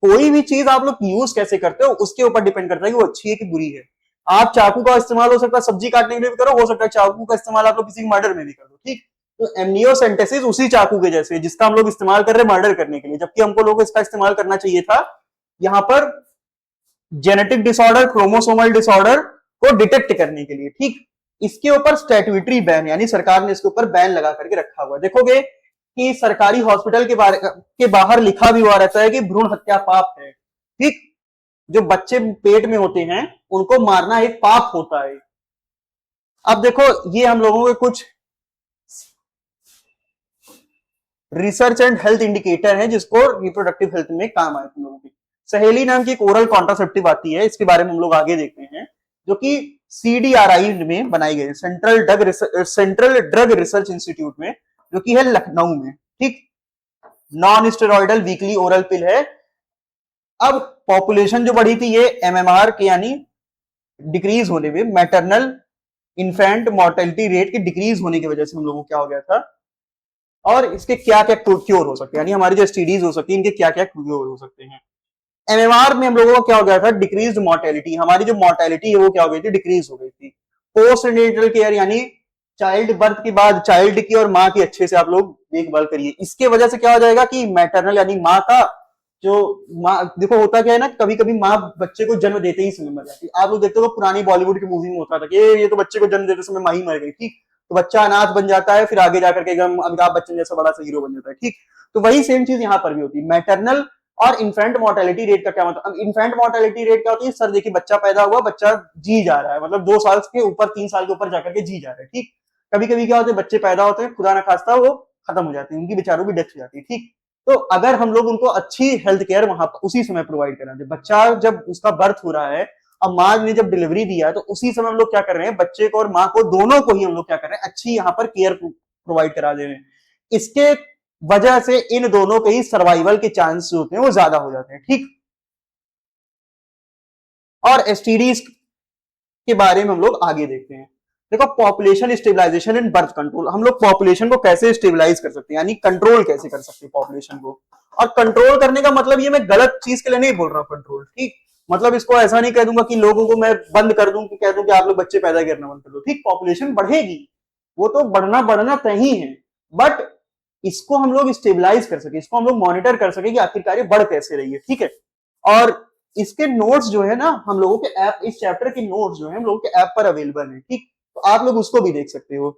कोई भी चीज आप लोग यूज कैसे करते हो उसके ऊपर डिपेंड करता है कि वो अच्छी है कि बुरी है। आप चाकू का इस्तेमाल हो सकता है सब्जी काटने के लिए भी करो, हो सकता है चाकू का इस्तेमाल आप लोग किसी मर्डर में भी कर दो। ठीक, तो एमनियोसेंटेसिस उसी चाकू के जैसे जिसका हम लोग इस्तेमाल कर रहे हैं मर्डर करने के लिए, जबकि हमको लोग इसका इस्तेमाल करना चाहिए था यहाँ पर जेनेटिक डिसऑर्डर, क्रोमोसोमल डिसऑर्डर को डिटेक्ट करने के लिए। ठीक, इसके ऊपर स्टैट्यूटरी बैन, यानी सरकार ने इसके ऊपर बैन लगा करके रखा हुआ है। देखोगे कि सरकारी हॉस्पिटल के बाहर लिखा भी हुआ रहता है कि भ्रूण हत्या पाप है। ठीक, जो बच्चे पेट में होते हैं उनको मारना एक पाप होता है। अब देखो ये हम लोगों के कुछ रिसर्च एंड हेल्थ इंडिकेटर है जिसको रिप्रोडक्टिव हेल्थ में काम आए तुम लोगों की। सहेली नाम की एक ओरल कॉन्ट्रासेप्टिव आती है, इसके बारे में हम लोग आगे देखते हैं, जो कि CDRI में बनाई गई, सेंट्रल ड्रग रिसर्च इंस्टीट्यूट में, जो कि है लखनऊ में। ठीक, नॉन स्टेरॉइडल वीकली ओरल पिल है। अब पॉपुलेशन जो बढ़ी थी ये MMR के यानी डिक्रीज होने में, मैटरनल इन्फेंट मोर्टेलिटी रेट के डिक्रीज होने की वजह से हम लोगों को क्या हो गया था, और इसके क्या क्या क्योर हो सकते हैं, यानी हमारी जो STDs हो सकती है इनके क्या क्या क्योर हो सकते हैं। MMR में हम लोगों को क्या हो गया था, डिक्रीज मोर्टेलिटी, हमारी जो मोर्टेलिटी है वो क्या हो गई थी, डिक्रीज हो गई थी। पोस्ट नेटल केयर यानी चाइल्ड बर्थ के बाद चाइल्ड की और माँ की अच्छे से आप लोग देखभाल करिए। इसके वजह से क्या हो जाएगा कि मैटरनल यानी माँ का जो माँ, देखो होता क्या है ना, कभी कभी माँ बच्चे को जन्म देते ही समय मर जाती है। आप लोग देखते हो पुरानी बॉलीवुड की मूवी में होता था कि ये तो बच्चे को जन्म देते समय माँ ही मर गई। ठीक, तो बच्चा अनाथ बन जाता है, फिर आगे जाकर के एकदम अमिताभ बच्चन जैसा बड़ा सा हीरो बन जाता है। ठीक, तो वही सेम चीज यहाँ पर भी होती है। मैटरनल और इन्फेंट मोर्टेलिटी रेट का क्या मतलब, अब इन्फेंट मोर्टेलिटी रेट क्या होती है, सर देखिए बच्चा पैदा हुआ, बच्चा जी जा रहा है, मतलब 2 साल के ऊपर 3 साल के ऊपर जाकर के जी जा रहा है। ठीक, कभी कभी क्या होता है, बच्चे पैदा होते हैं, खुदा ना खास्ता वो खत्म हो जाते हैं, उनकी बेचारों की डेथ हो जाती है। ठीक, तो अगर हम लोग उनको अच्छी हेल्थ केयर वहां पर उसी समय प्रोवाइड करा दे, बच्चा जब उसका बर्थ हो रहा है, अब माँ ने जब डिलीवरी दिया है, तो उसी समय हम लोग क्या कर रहे हैं, बच्चे को और माँ को दोनों को ही हम लोग क्या कर रहे हैं, अच्छी यहाँ पर केयर प्रोवाइड करा दे रहे हैं। इसके वजह से इन दोनों के ही सर्वाइवल के चांस होते हैं वो ज्यादा हो जाते हैं। ठीक, और STDs के बारे में हम लोग आगे देखते हैं। देखो population stabilisation and birth control, हम लोग पॉपुलेशन को कैसे स्टेबलाइज कर सकते हैं, यानी कंट्रोल कैसे कर सकते हैं पॉपुलेशन को। और कंट्रोल करने का मतलब ये मैं गलत चीज के लिए नहीं बोल रहा हूँ कंट्रोल। ठीक, मतलब इसको ऐसा नहीं कह दूंगा कि लोगों को मैं बंद कर दूं, कि कह दूं कि आप लोग बच्चे पैदा करना बंद कर दो। ठीक, पॉपुलेशन बढ़ेगी, वो तो बढ़ना तय ही है, बट इसको हम लोग स्टेबलाइज कर सके, इसको हम लोग मॉनिटर कर सके कि आखिरकार ये बढ़ कैसे रही है। ठीक है, और इसके नोट्स जो है ना हम लोगों के ऐप, इस चैप्टर के नोट्स जो है हम लोगों के ऐप पर अवेलेबल है। ठीक, तो आप लोग उसको भी देख सकते हो।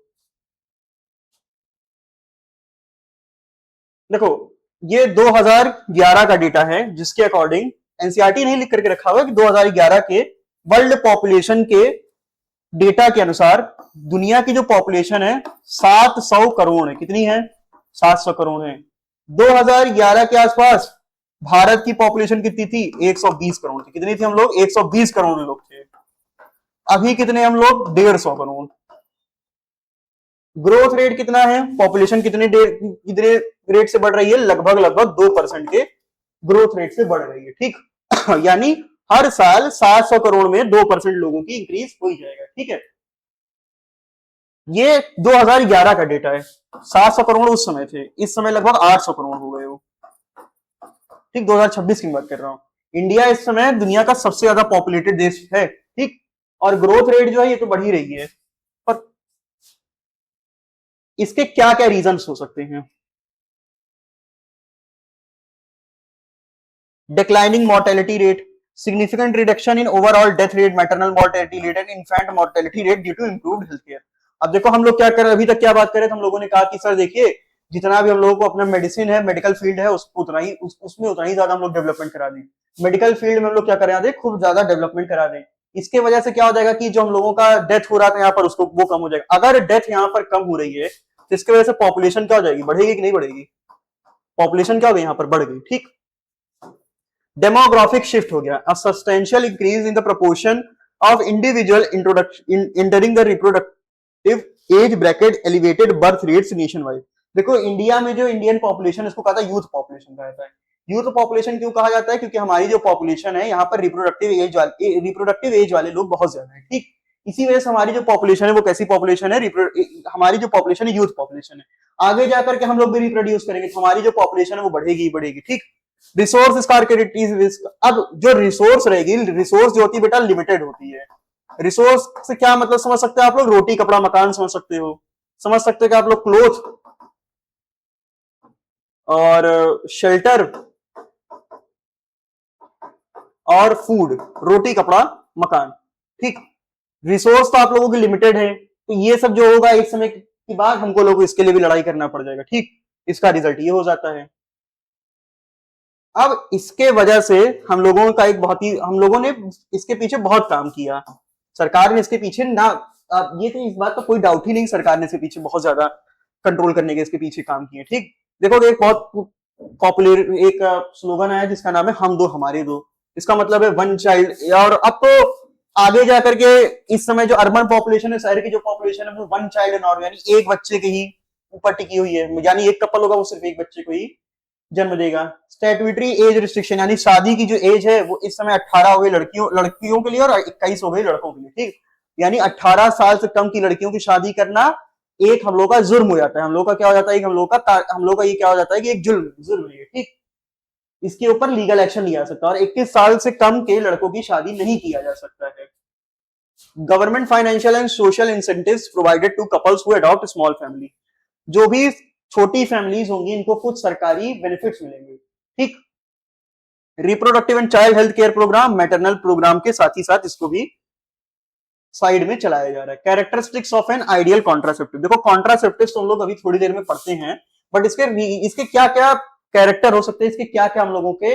देखो ये 2011 का डेटा है, जिसके अकॉर्डिंग एनसीईआरटी नहीं लिख करके रखा हुआ है कि 2011 के वर्ल्ड पॉपुलेशन के डेटा के अनुसार दुनिया की जो पॉपुलेशन है 700 करोड़ है। कितनी है, 700 करोड़ है। 2011 के आसपास भारत की पॉपुलेशन कितनी थी, 120 करोड़ थी। कितनी थी, हम लोग 120 करोड़ लोग थे। अभी कितने हम लोग, 150 करोड़। ग्रोथ रेट कितना है, पॉपुलेशन कितने रेट से बढ़ रही है, लगभग 2% के ग्रोथ रेट से बढ़ रही है। ठीक यानी हर साल 700 करोड़ में 2% लोगों की इंक्रीज हो जाएगा। ठीक है, ये 2011 का डेटा है। 700 करोड़ उस समय थे, इस समय लगभग 800 करोड़ हो गए हो। ठीक, 2026 की बात कर रहा हूं। इंडिया इस समय दुनिया का सबसे ज्यादा पॉपुलेटेड देश है। ठीक, और ग्रोथ रेट जो है ये तो बढ़ ही रही है, पर इसके क्या क्या रीजंस हो सकते हैं। Declining mortality rate, significant reduction in overall death rate, maternal mortality rate and infant mortality rate due to improved health care। अब देखो हम लोग क्या कर रहे हैं, अभी तक क्या बात कर रहे थे, हम लोगों ने कहा कि सर देखिए जितना भी हम लोगों को अपना मेडिसिन है, मेडिकल फील्ड है, उसको उतना ही उसमें उतना ही ज्यादा हम लोग डेवलपमेंट करा दें। मेडिकल फील्ड में हम लोग क्या करें, खूब ज्यादा डेवलपमेंट करा दें। इसके वजह से क्या हो जाएगा कि जो हम लोगों का डेथ हो रहा था यहाँ पर उसको वो कम हो जाएगा। अगर डेथ यहाँ पर कम हो रही है तो इसकी वजह से पॉपुलेशन क्या हो जाएगी, बढ़ेगी कि नहीं बढ़ेगी, पॉपुलेशन क्या हो गई यहाँ पर, बढ़ गई। ठीक, डेमोग्राफिक शिफ्ट हो गया, a substantial increase in the proportion of individual entering the reproductive age bracket elevated birth rates nationwide. देखो इंडिया में जो इंडियन पॉपुलेशन, इसको कहा था यूथ पॉपुलेशन कहा जाता है। यूथ पॉपुलेशन क्यों कहा जाता है, क्योंकि हमारी जो पॉपुलेशन है यहाँ पर रिप्रोडक्टिव एज वाले लोग बहुत ज्यादा है। ठीक, इसी वजह से हमारी जो पॉपुलेशन है वो कैसी पॉपुलेशन है, हमारी जो पॉपुलेशन है यूथ पॉपुलेशन है। आगे जाकर के हम लोग भी रिप्रोड्यूस करेंगे तो हमारी जो पॉपुलेशन है वो बढ़ेगी बढ़ेगी। ठीक, रिसोर्स स्कार्सिटी, अब जो रिसोर्स रहेगी, रिसोर्स जो होती है बेटा लिमिटेड होती है। रिसोर्स से क्या मतलब समझ सकते हो आप लोग, रोटी कपड़ा मकान समझ सकते हो। समझ सकते हो कि आप लोग क्लोथ और शेल्टर और फूड, रोटी कपड़ा मकान, ठीक। रिसोर्स तो आप लोगों की लिमिटेड है, तो ये सब जो होगा एक समय के बाद हमको लोगों को इसके लिए भी लड़ाई करना पड़ जाएगा, ठीक। इसका रिजल्ट ये हो जाता है। अब इसके वजह से हम लोगों का एक बहुत ही, हम लोगों ने इसके पीछे बहुत काम किया, सरकार ने इसके पीछे ना, अब ये तो इस बात का कोई डाउट ही नहीं, सरकार ने इसके पीछे बहुत ज्यादा कंट्रोल करने के इसके पीछे काम किए, ठीक। देखो एक बहुत पॉपुलर एक स्लोगन आया जिसका नाम है हम दो हमारे दो, इसका मतलब है वन चाइल्ड। और अब तो आगे जाकर के इस समय जो अर्बन पॉपुलेशन है, शहर की जो पॉपुलेशन है, वो वन चाइल्ड नॉर्म यानी एक बच्चे के ही ऊपर टिकी हुई है, यानी एक कपल होगा वो सिर्फ एक बच्चे को ही जन्म देगा। स्टैट्यूटरी एज रिस्ट्रिक्शन यानी शादी की जो एज है वो इस समय 18 हो गई लड़कियों के लिए और 21 हो गई लड़कों के लिए, ठीक। यानी 18 साल से कम की लड़कियों की शादी करना एक हम लोग का जुर्म हो जाता है, हम लोग का क्या हो जाता है, हम लोग का ये क्या हो जाता है कि एक जुर्म है, ठीक। इसके ऊपर लीगल एक्शन लिया जा सकता है और 21 साल से कम के लड़कों की शादी नहीं किया जा सकता है। Government financial and social incentives provided to couples who adopt small family, जो भी छोटी फैमिलीज होंगी इनको कुछ सरकारी बेनिफिट्स मिलेंगे, ठीक। Reproductive and child health care programme, maternal programme के साथ ही साथ इसको भी साइड में चलाया जा रहा है। Characteristics of an ideal contraceptive, देखो कॉन्ट्रासेप्टिव तो हम लोग अभी थोड़ी देर में पढ़ते हैं, बट इसके क्या क्या कैरेक्टर हो सकते हैं, इसके क्या क्या हम लोगों के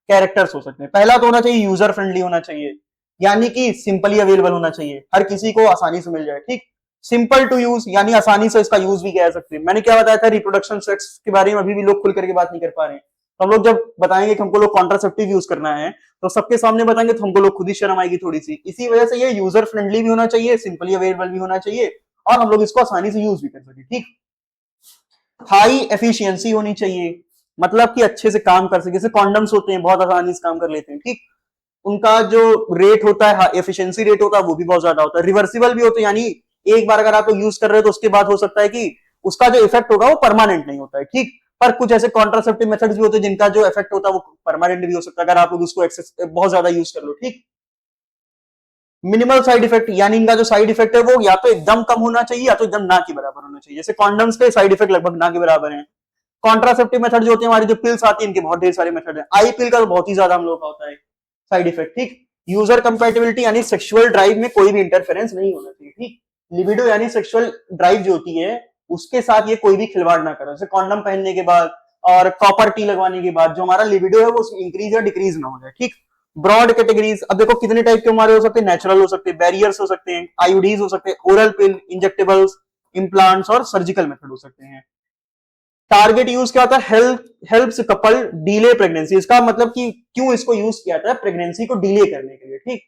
कैरेक्टर्स हो सकते हैं। पहला तो होना चाहिए यूजर फ्रेंडली होना चाहिए, यानी कि सिंपली अवेलेबल होना चाहिए, हर किसी को आसानी से मिल जाए, ठीक। सिंपल टू यूज यानी आसानी से इसका यूज भी किया जा सकते हैं। मैंने क्या बताया था रिप्रोडक्शन सेक्स के बारे में, अभी भी लोग खुल करके बात नहीं कर पा रहे हैं, तो हम लोग जब बताएंगे कि हमको लोग कॉन्ट्रासेप्टिव यूज करना है तो सबके सामने बताएंगे तो हमको लोग खुद ही शर्म आएगी थोड़ी सी। इसी वजह से ये यूजर फ्रेंडली भी होना चाहिए, सिंपली अवेलेबल भी होना चाहिए और हम लोग इसको आसानी से यूज भी कर सके, ठीक। हाई एफिशिएंसी होनी चाहिए, मतलब कि अच्छे से काम कर सके, जैसे कॉन्डम्स होते हैं बहुत आसानी से काम कर लेते हैं, ठीक। उनका जो रेट होता है, एफिशिएंसी रेट होता है, वो भी बहुत ज्यादा होता है। रिवर्सिबल भी होते हैं, यानी एक बार अगर आप लोग यूज कर रहे हो तो उसके बाद हो सकता है कि उसका जो इफेक्ट होगा वो परमानेंट नहीं होता है, ठीक। पर कुछ ऐसे कॉन्ट्रासेप्टिव मेथड्स भी होते हैं जिनका जो इफेक्ट होता है वो परमानेंट भी हो सकता है अगर आप लोग उसको बहुत ज्यादा यूज कर लो, ठीक। मिनिमल साइड इफेक्ट यानी इनका जो साइड इफेक्ट है वो या तो एकदम कम होना चाहिए या तो एकदम ना के बराबर होना चाहिए। जैसे कॉन्डम्स के साइड इफेक्ट लगभग ना के बराबर हैं। कॉन्ट्रासेप्टिव मेथड जो होते हैं, हमारी जो पिल्स आती है, इनके बहुत ढेर सारे मेथड है। आई पिल का तो बहुत ही ज्यादा हम लोग का होता है साइड इफेक्ट, ठीक। यूजर कंपेटिबिलिटी यानी सेक्सुअल ड्राइव में कोई भी इंटरफेरेंस नहीं होना चाहिए, ठीक। लिबिडो यानी सेक्सुअल ड्राइव जो होती है उसके साथ ये कोई भी खिलवाड़ ना करे, जैसे कॉन्डम पहनने के बाद और कॉपर टी लगवाने के बाद जो हमारा लिबिडो है वो इंक्रीज या डिक्रीज ना हो जाए, ठीक। ब्रॉड कैटेगरीज, अब देखो कितने टाइप के हमारे हो सकते हैं, नेचुरल हो सकते हैं, बैरियर्स हो सकते हैं, आईयूडीज हो सकते हैं, ओरल पिल, इंजेक्टेबल्स, इम्प्लांट्स और सर्जिकल मेथड हो सकते हैं। टारगेट यूज क्या होता है, हेल्प्स कपल डिले प्रेगनेंसी, इसका मतलब कि क्यों इसको यूज किया जाता है, प्रेगनेंसी को डिले करने के लिए, ठीक।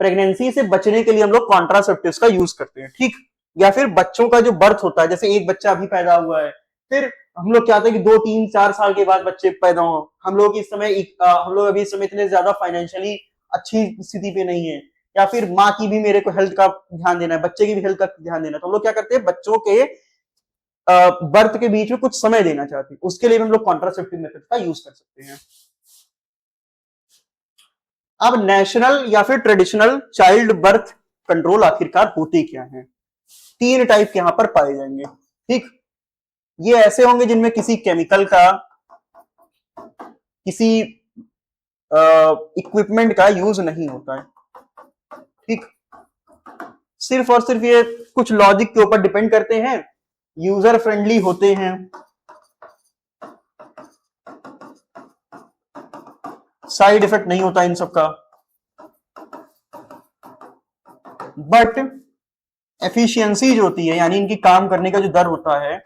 प्रेगनेंसी से बचने के लिए हम लोग कॉन्ट्रासेप्टिव्स का यूज करते हैं, ठीक। या फिर बच्चों का जो बर्थ होता है, जैसे एक बच्चा अभी पैदा हुआ है, फिर हम लोग चाहते हैं कि 2 3 4 साल के बाद बच्चे पैदा हो। हम लोग हम लोग अभी इस समय इतने ज्यादा फाइनेंशियली अच्छी स्थिति पे नहीं है, या फिर माँ की भी मेरे को हेल्थ का ध्यान देना है, बच्चे की भी हेल्थ का ध्यान देना है, तो हम लोग क्या करते हैं बच्चों के बर्थ के बीच में कुछ समय देना चाहते हैं, उसके लिए भी हम लोग कॉन्ट्रासेप्टिव मेथड का यूज कर सकते हैं। अब नेशनल या फिर ट्रेडिशनल चाइल्ड बर्थ कंट्रोल आखिरकार होते क्या हैं, 3 टाइप के यहां पर पाए जाएंगे, ठीक। ये ऐसे होंगे जिनमें किसी केमिकल का, किसी इक्विपमेंट का यूज नहीं होता है, ठीक। सिर्फ और सिर्फ ये कुछ लॉजिक के ऊपर डिपेंड करते हैं, यूजर फ्रेंडली होते हैं, साइड इफेक्ट नहीं होता इन सबका, बट एफिशिएंसी जो होती है यानी इनकी काम करने का जो दर होता है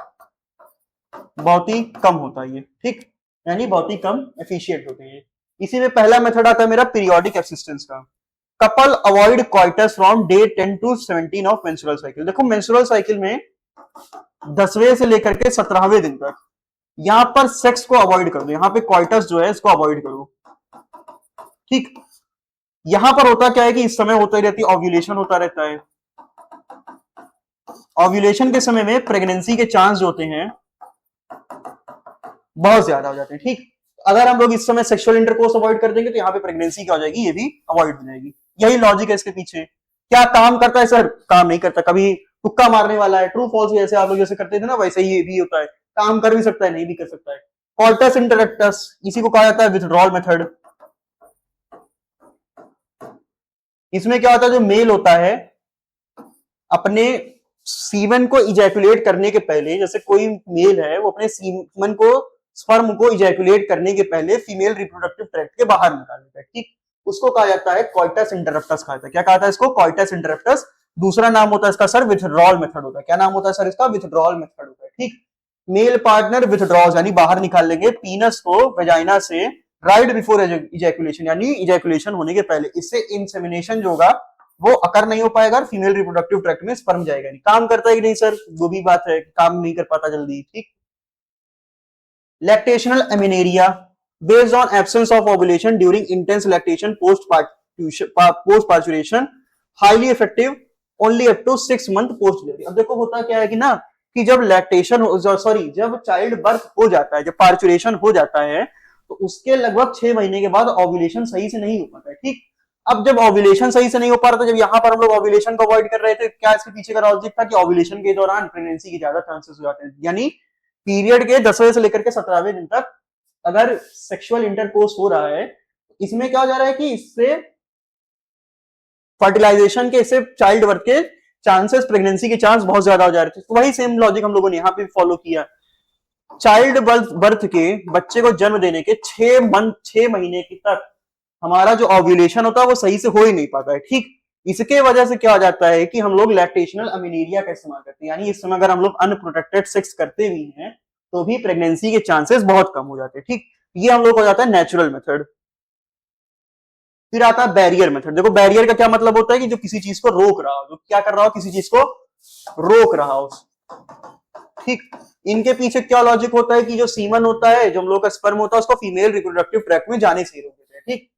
बहुत ही कम होता है, ये ठीक, यानी बहुत ही कम एफिशिएंट होते हैं। इसी में पहला मेथड आता है मेरा पीरियोडिक एक्सिस्टेंस का। Couple avoid coitus from day 10 to 17 of menstrual cycle. देखो मेंस्ट्रुअल साइकिल में 10वें से लेकर के 17वें दिन तक यहां पर सेक्स को अवॉइड कर दो, यहां पे क्वाइटस जो है इसको अवॉइड करो, ठीक। यहां पर होता क्या है कि इस समय होता ही रहती है, ओव्यूलेशन होता रहता है। ओव्यूलेशन के समय में प्रेगनेंसी के चांस जो होते हैं बहुत ज्यादा हो जाते हैं, ठीक। अगर हम लोग इस समय सेक्सुअल इंटरकोर्स अवॉइड कर देंगे तो यहाँ पे प्रेगनेंसी क्या हो जाएगी, ये भी अवॉइड हो जाएगी। यही लॉजिक है इसके पीछे। क्या काम करता है सर, काम नहीं करता, कभी तुक्का मारने वाला है, ट्रू फॉल्स जैसे आप लोग जैसे करते थे ना, वैसे ही ये भी होता है, काम कर भी सकता है नहीं भी कर सकता है। कॉर्टस इंटरेक्टस, इसी को कहा जाता है विथड्रॉल मेथड। इसमें क्या होता है, जो मेल होता है अपने सीमन को इजैकुलेट करने के पहले, जैसे कोई मेल है वो अपने सीमन को, स्पर्म को इजैकुलेट करने के पहले फीमेल रिप्रोडक्टिव ट्रैक्ट के बाहर निकाल देता है, ठीक, उसको कहा जाता है कॉइटस इंटरप्टस कहा जाता है। क्या कहा था इसको, कॉइटस इंटरप्टस। दूसरा नाम होता है इसका सर विथड्रॉल मेथड होता है। क्या नाम होता है सर इसका, विथड्रॉल मेथड होता है, ठीक। मेल पार्टनर विथड्रॉज यानी बाहर निकाल लेंगे पीनस को वेजाइना से राइट बिफोर इजैकुलेशन यानी इजैकुलेशन होने के पहले। इससे इंसेमिनेशन जो होगा वो अकर नहीं हो पाएगा, फीमेल रिप्रोडक्टिव ट्रैक्ट में स्पर्म जाएगा नहीं। काम करता है कि नहीं सर, वो भी बात है, काम नहीं कर पाता जल्दी, ठीक। Lactational amenorrhea based on absence of ovulation during intense lactation post parturition, highly effective only up to 6 month post delivery. अब देखो होता क्या है कि ना, कि जब लैक्टेशन सॉरी जब चाइल्ड बर्थ हो जाता है, जब पार्चुरेशन हो जाता है, तो उसके लगभग 6 महीने के बाद ओवुलेशन सही से नहीं हो पाता है, ठीक। अब जब ओवुलेशन सही से नहीं हो पा रहा, तो जब यहाँ पर हम लोग ओवुलेशन को अवॉइड कर रहे थे, क्या इसके पीछे का लॉजिक था कि ओवुलेशन के दौरान प्रेगनेंसी के ज्यादा चांसेस हो जाते हैं, यानी पीरियड के 10वें से लेकर के 17वें दिन तक अगर सेक्सुअल इंटरकोर्स हो रहा है, इसमें क्या हो जा रहा है कि इससे फर्टिलाइजेशन के, इससे चाइल्ड बर्थ के चांसेस, प्रेगनेंसी के चांस बहुत ज्यादा हो जा रहे थे। तो वही सेम लॉजिक हम लोगों ने यहाँ पे फॉलो किया। चाइल्ड बर्थ के, बच्चे को जन्म देने के 6 महीने की तक हमारा जो ओव्यूलेशन होता है वो सही से हो ही नहीं पाता है, ठीक। इसके वजह से क्या हो जाता है कि हम लोग लैक्टेशनल अमीनेरिया का इस्तेमाल करते हैं, यानी इस समय अगर हम लोग अनप्रोटेक्टेड सेक्स करते भी हैं तो भी प्रेगनेंसी के चांसेस बहुत कम हो जाते हैं, ठीक। ये हम लोग हो जाता है नेचुरल मेथड। फिर आता है बैरियर मेथड। देखो बैरियर का क्या मतलब होता है कि जो किसी चीज को रोक रहा हो, जो क्या कर रहा हो, किसी चीज को रोक रहा हो, ठीक। इनके पीछे क्या लॉजिक होता है कि जो सीमन होता है, जो हम लोग का स्पर्म होता है, उसको फीमेल रिप्रोडक्टिव ट्रैक्ट में जाने से रोक देते हैं, ठीक।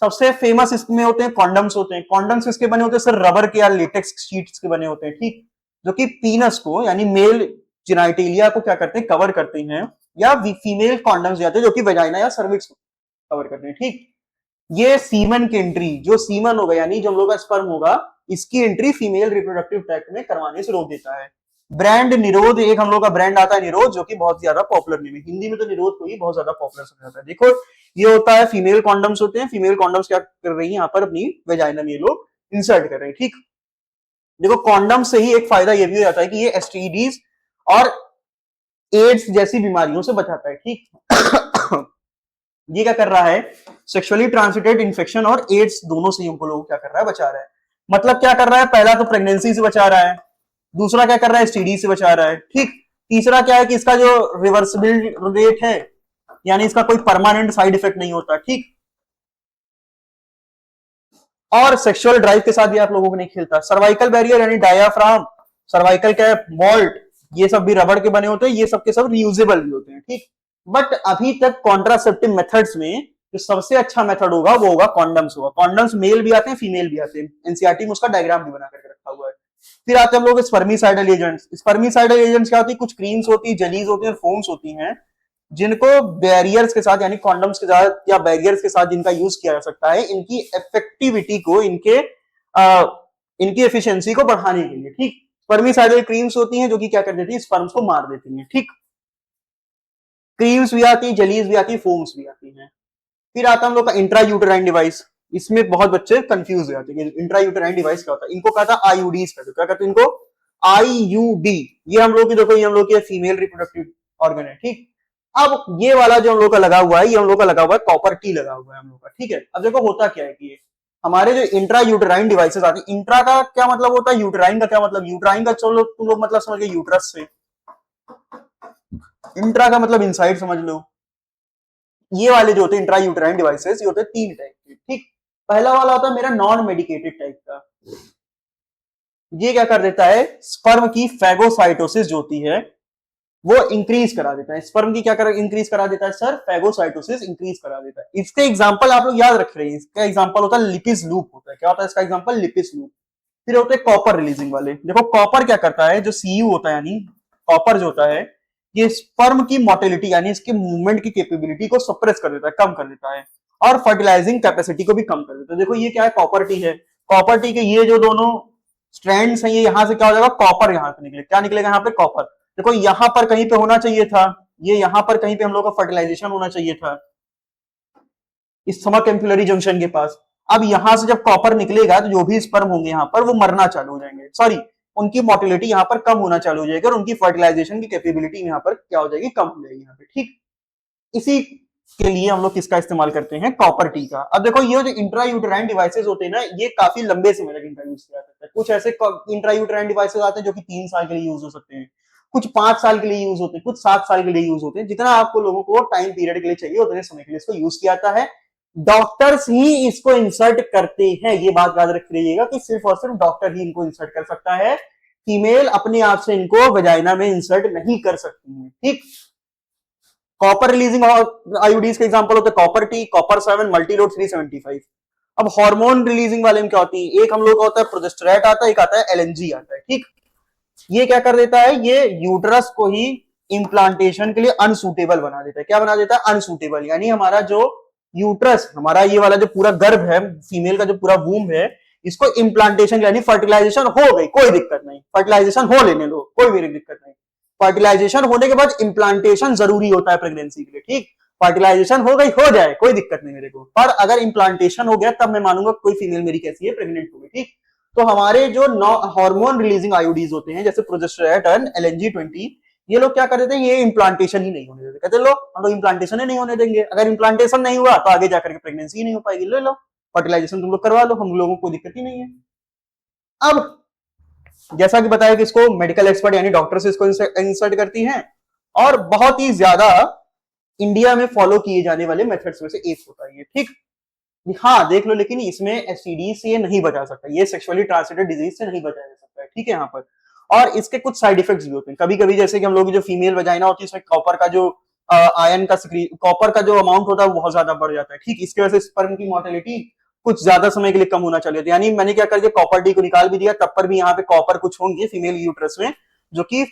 सबसे फेमस इसमें होते हैं कॉन्डम्स होते हैं। कॉन्डम्स किसके बने होते हैं सर, रबर के या लेटेक्स शीट्स के बने होते हैं, ठीक, जो कि पीनस को यानी मेल जेनाइटेलिया को क्या करते हैं, कवर करते हैं, या फीमेल कॉन्डम्स जाते हैं जो कि वेजाइना या सर्विक्स कवर करते हैं, ठीक। ये सीमन की एंट्री, जो सीमन होगा यानी जो हम लोग का स्पर्म होगा, इसकी एंट्री फीमेल रिप्रोडक्टिव ट्रैक्ट में करवाने से रोक देता है। ब्रांड निरोध, एक हम लोग का ब्रांड आता है निरोध, जो कि बहुत ज्यादा पॉपुलर नहीं है, हिंदी में तो निरोध को ही बहुत ज्यादा पॉपुलर समझा जाता है। देखो ये होता है फीमेल कॉन्डम्स होते हैं, फीमेल कॉन्डम्स क्या कर रही है यहाँ पर, अपनी वेजाइना में ये लोग इंसर्ट कर रहे हैं, ठीक। देखो कॉन्डम से ही एक फायदा ये भी हो जाता है कि ये एसटीडीज और एड्स जैसी बीमारियों से बचाता है, ठीक। ये क्या कर रहा है, सेक्सुअली ट्रांसमिटेड इंफेक्शन और एड्स दोनों से हमको लोग क्या कर रहा है, बचा रहा है। मतलब क्या कर रहा है, पहला तो प्रेगनेंसी से बचा रहा है, दूसरा क्या कर रहा है, एसटीडी से बचा रहा है, ठीक। तीसरा क्या है कि इसका जो रिवर्सिबल रेट है, यानी इसका कोई परमानेंट साइड इफेक्ट नहीं होता, ठीक। और सेक्सुअल ड्राइव के साथ भी आप लोगों को नहीं खेलता। सर्वाइकल बैरियर यानी डायाफ्राम, सर्वाइकल कैप, वॉल्ट, ये सब भी रबड़ के बने होते हैं, ये सब के सब रियूजेबल भी होते हैं, ठीक। बट अभी तक कॉन्ट्रासेप्टिव मेथड्स में जो सबसे अच्छा मेथड होगा वो होगा कॉन्डम्स होगा। कॉन्डम्स मेल भी आते हैं, फीमेल भी आते हैं, एनसीईआरटी में उसका डायग्राम भी बना करके रखा हुआ है। फिर आते हैं हम लोग स्पर्मिसाइडल एजेंट्स। स्पर्मिसाइडल एजेंट्स क्या होती है, कुछ क्रीम्स होती है, जेलीज होती है, फोम्स होती हैं, जिनको बैरियर्स के साथ यानी कॉन्डम्स के साथ या बैरियर्स के साथ जिनका यूज किया जा सकता है, इनकी इफेक्टिविटी को, इनकी एफिशिएंसी को बढ़ाने के लिए, ठीक। स्पर्मिसाइडल क्रीम्स होती हैं जो कि क्या कर देती है, स्पर्म्स को मार देती हैं, ठीक। क्रीम्स भी आती है, जेलीज भी आती है, फोम्स भी आती हैं। फिर आता है हम लोग का इंट्रा यूटेराइन डिवाइस। इसमें बहुत बच्चे कंफ्यूज हो जाते हैं कि इंट्रा यूटेराइन डिवाइस क्या होता है। इनको कहता है आईयूडीज, क्या कहते हैं इनको, आईयूडी। ये हम लोग की, देखो ये हम लोग की फीमेल रिप्रोडक्टिव ऑर्गन है, ठीक। अब ये वाला जो हम लोग का लगा हुआ है, ये हम लोग का लगा हुआ है कॉपर टी लगा हुआ है हम लोग का, ठीक है। अब देखो होता क्या है कि ये हमारे जो इंट्रा यूटेराइन डिवाइसेस आती है, इंट्रा का क्या मतलब होता है, यूटेराइन का क्या मतलब, यूटेराइन का चलो तुम लोग मतलब समझ गए यूट्रस से, इंट्रा का मतलब इनसाइड समझ लो। ये वाले जो होते हैं इंट्रा यूटेराइन डिवाइसेस, ये होते हैं 3 टाइप के, ठीक। पहला वाला होता है मेरा नॉन मेडिकेटेड टाइप का। ये क्या कर देता है, स्पर्म की फैगोसाइटोसिस जो होती है वो इंक्रीज करा देता है। स्पर्म की क्या कर इंक्रीज करा देता है सर, फैगोसाइटोसिस इंक्रीज करा देता है। इसके एग्जांपल आप लोग याद रख रहे हैं, इसका एग्जांपल होता है लिपिस लूप होता है। क्या होता है इसका एग्जांपल, लिपिस लूप। फिर होते हैं कॉपर रिलीजिंग वाले। देखो कॉपर क्या करता है, जो सीयू होता है यानी कॉपर जो होता है, ये स्पर्म की मोटिलिटी यानी इसके मूवमेंट की कैपेबिलिटी को सप्रेस कर देता है, कम कर देता है, और फर्टिलाइजिंग कैपेसिटी को भी कम कर देता है। देखो ये क्या है, कॉपर टी है। कॉपर टी के ये जो दोनों स्ट्रैंड्स हैं ये, यहां से क्या हो जाएगा, कॉपर यहां पे निकले, क्या निकलेगा यहाँ पे, कॉपर। देखो यहां पर कहीं पे होना चाहिए था, ये यहां पर कहीं पे हम लोग का फर्टिलाइजेशन होना चाहिए था इस स्टमक कैपिलरी जंक्शन के पास। अब यहां से जब कॉपर निकलेगा तो जो भी स्पर्म होंगे यहाँ पर वो मरना चालू हो जाएंगे, सॉरी उनकी मोटिलिटी यहाँ पर कम होना चालू हो जाएगी और उनकी फर्टिलाइजेशन की कैपेबिलिटी यहाँ पर क्या हो जाएगी, कम हो जाएगी यहाँ पे, ठीक। इसी के लिए हम लोग किसका इस्तेमाल करते हैं, कॉपर टी का। अब देखो ये जो इंट्रा यूटेराइन डिवाइसेस होते हैं ना, ये काफी लंबे समय तक इनका यूज किया जाता है। कुछ ऐसे इंट्रा यूटेराइन डिवाइसेस आते हैं जो कि 3 साल के लिए यूज हो सकते हैं, कुछ 5 साल के लिए यूज होते हैं, कुछ 7 साल के लिए यूज होते हैं। जितना आपको लोगों को टाइम पीरियड के लिए चाहिए उतने समय के लिए इसको यूज किया जाता है। डॉक्टर्स ही इसको इंसर्ट करते हैं, ये बात याद रख लीजिएगा कि सिर्फ और सिर्फ डॉक्टर ही इनको इंसर्ट कर सकता है, फीमेल अपने आप से इनको वजाइना में इंसर्ट नहीं कर सकती है, ठीक। कॉपर रिलीजिंग आईयूडीज के एग्जांपल होते हैं कॉपर टी, कॉपर 7, मल्टीलोड 375। अब हार्मोन रिलीजिंग वाले में क्या होती है, एक हम लोग का होता है प्रोजेस्टेरोन आता है, एक आता है एलएनजी आता है, ठीक। ये क्या कर देता है, ये यूट्रस को ही इम्प्लांटेशन के लिए अनसूटेबल बना देता है। क्या बना देता है, अनसूटेबल। यानी हमारा जो यूट्रस, हमारा ये वाला जो पूरा गर्भ है, फीमेल का जो पूरा वूम है, इसको इम्प्लांटेशन यानी फर्टिलाइजेशन हो गई, कोई दिक्कत नहीं, फर्टिलाइजेशन हो लेने दो, कोई भी दिक्कत नहीं। फर्टिलाइजेशन होने के बाद इम्प्लांटेशन जरूरी होता है प्रेगनेंसी के लिए, ठीक। फर्टिलाइजेशन हो गई, हो जाए, कोई दिक्कत नहीं मेरे को, पर अगर इम्प्लांटेशन हो गया तब मैं मानूंगा कोई फीमेल मेरी कैसी है, प्रेग्नेंट हो गई, ठीक। तो हमारे जो हार्मोन रिलीजिंग आईयूडीज होते हैं जैसे प्रोजेस्टेरोन, LNG-20, ये लोग क्या कर देते हैं, ये इम्प्लांटेशन ही नहीं होने देते। कहते लो हम लोग इम्प्लांटेशन ही नहीं होने देंगे, अगर इम्प्लांटेशन नहीं हुआ तो आगे जाकर के प्रेगनेंसी ही नहीं हो पाएगी, ले लो फर्टिलाइजेशन तुम लोग करवा लो, हम लोगों को कोई दिक्कत ही नहीं है। अब जैसा कि बताया कि इसको मेडिकल एक्सपर्ट यानी डॉक्टर से इसको इंसर्ट करती हैं, और बहुत ही ज्यादा इंडिया में फॉलो किए जाने वाले मेथड्स में से एक होता है ये, ठीक। हाँ देख लो, लेकिन इसमें एसटीडी से ये नहीं बचा सकता, ये सेक्सुअली ट्रांसमिटेड डिजीज से नहीं बचाया जा सकता है, ठीक है यहाँ पर। और इसके कुछ साइड इफेक्ट्स भी होते हैं कभी कभी, जैसे कि हम लोग की जो फीमेल वजाइना होती है इसमें कॉपर का जो आयन का कॉपर का जो अमाउंट होता है वो बहुत ज्यादा बढ़ जाता है, ठीक। इसकी वजह से स्पर्म की मोर्टेलिटी कुछ ज्यादा समय के लिए कम होना चाहिए होती है। यानी मैंने क्या कर दिया, कॉपर डी को निकाल भी दिया, तब पर भी यहाँ पे कॉपर कुछ होंगे फीमेल यूट्रस में जो कि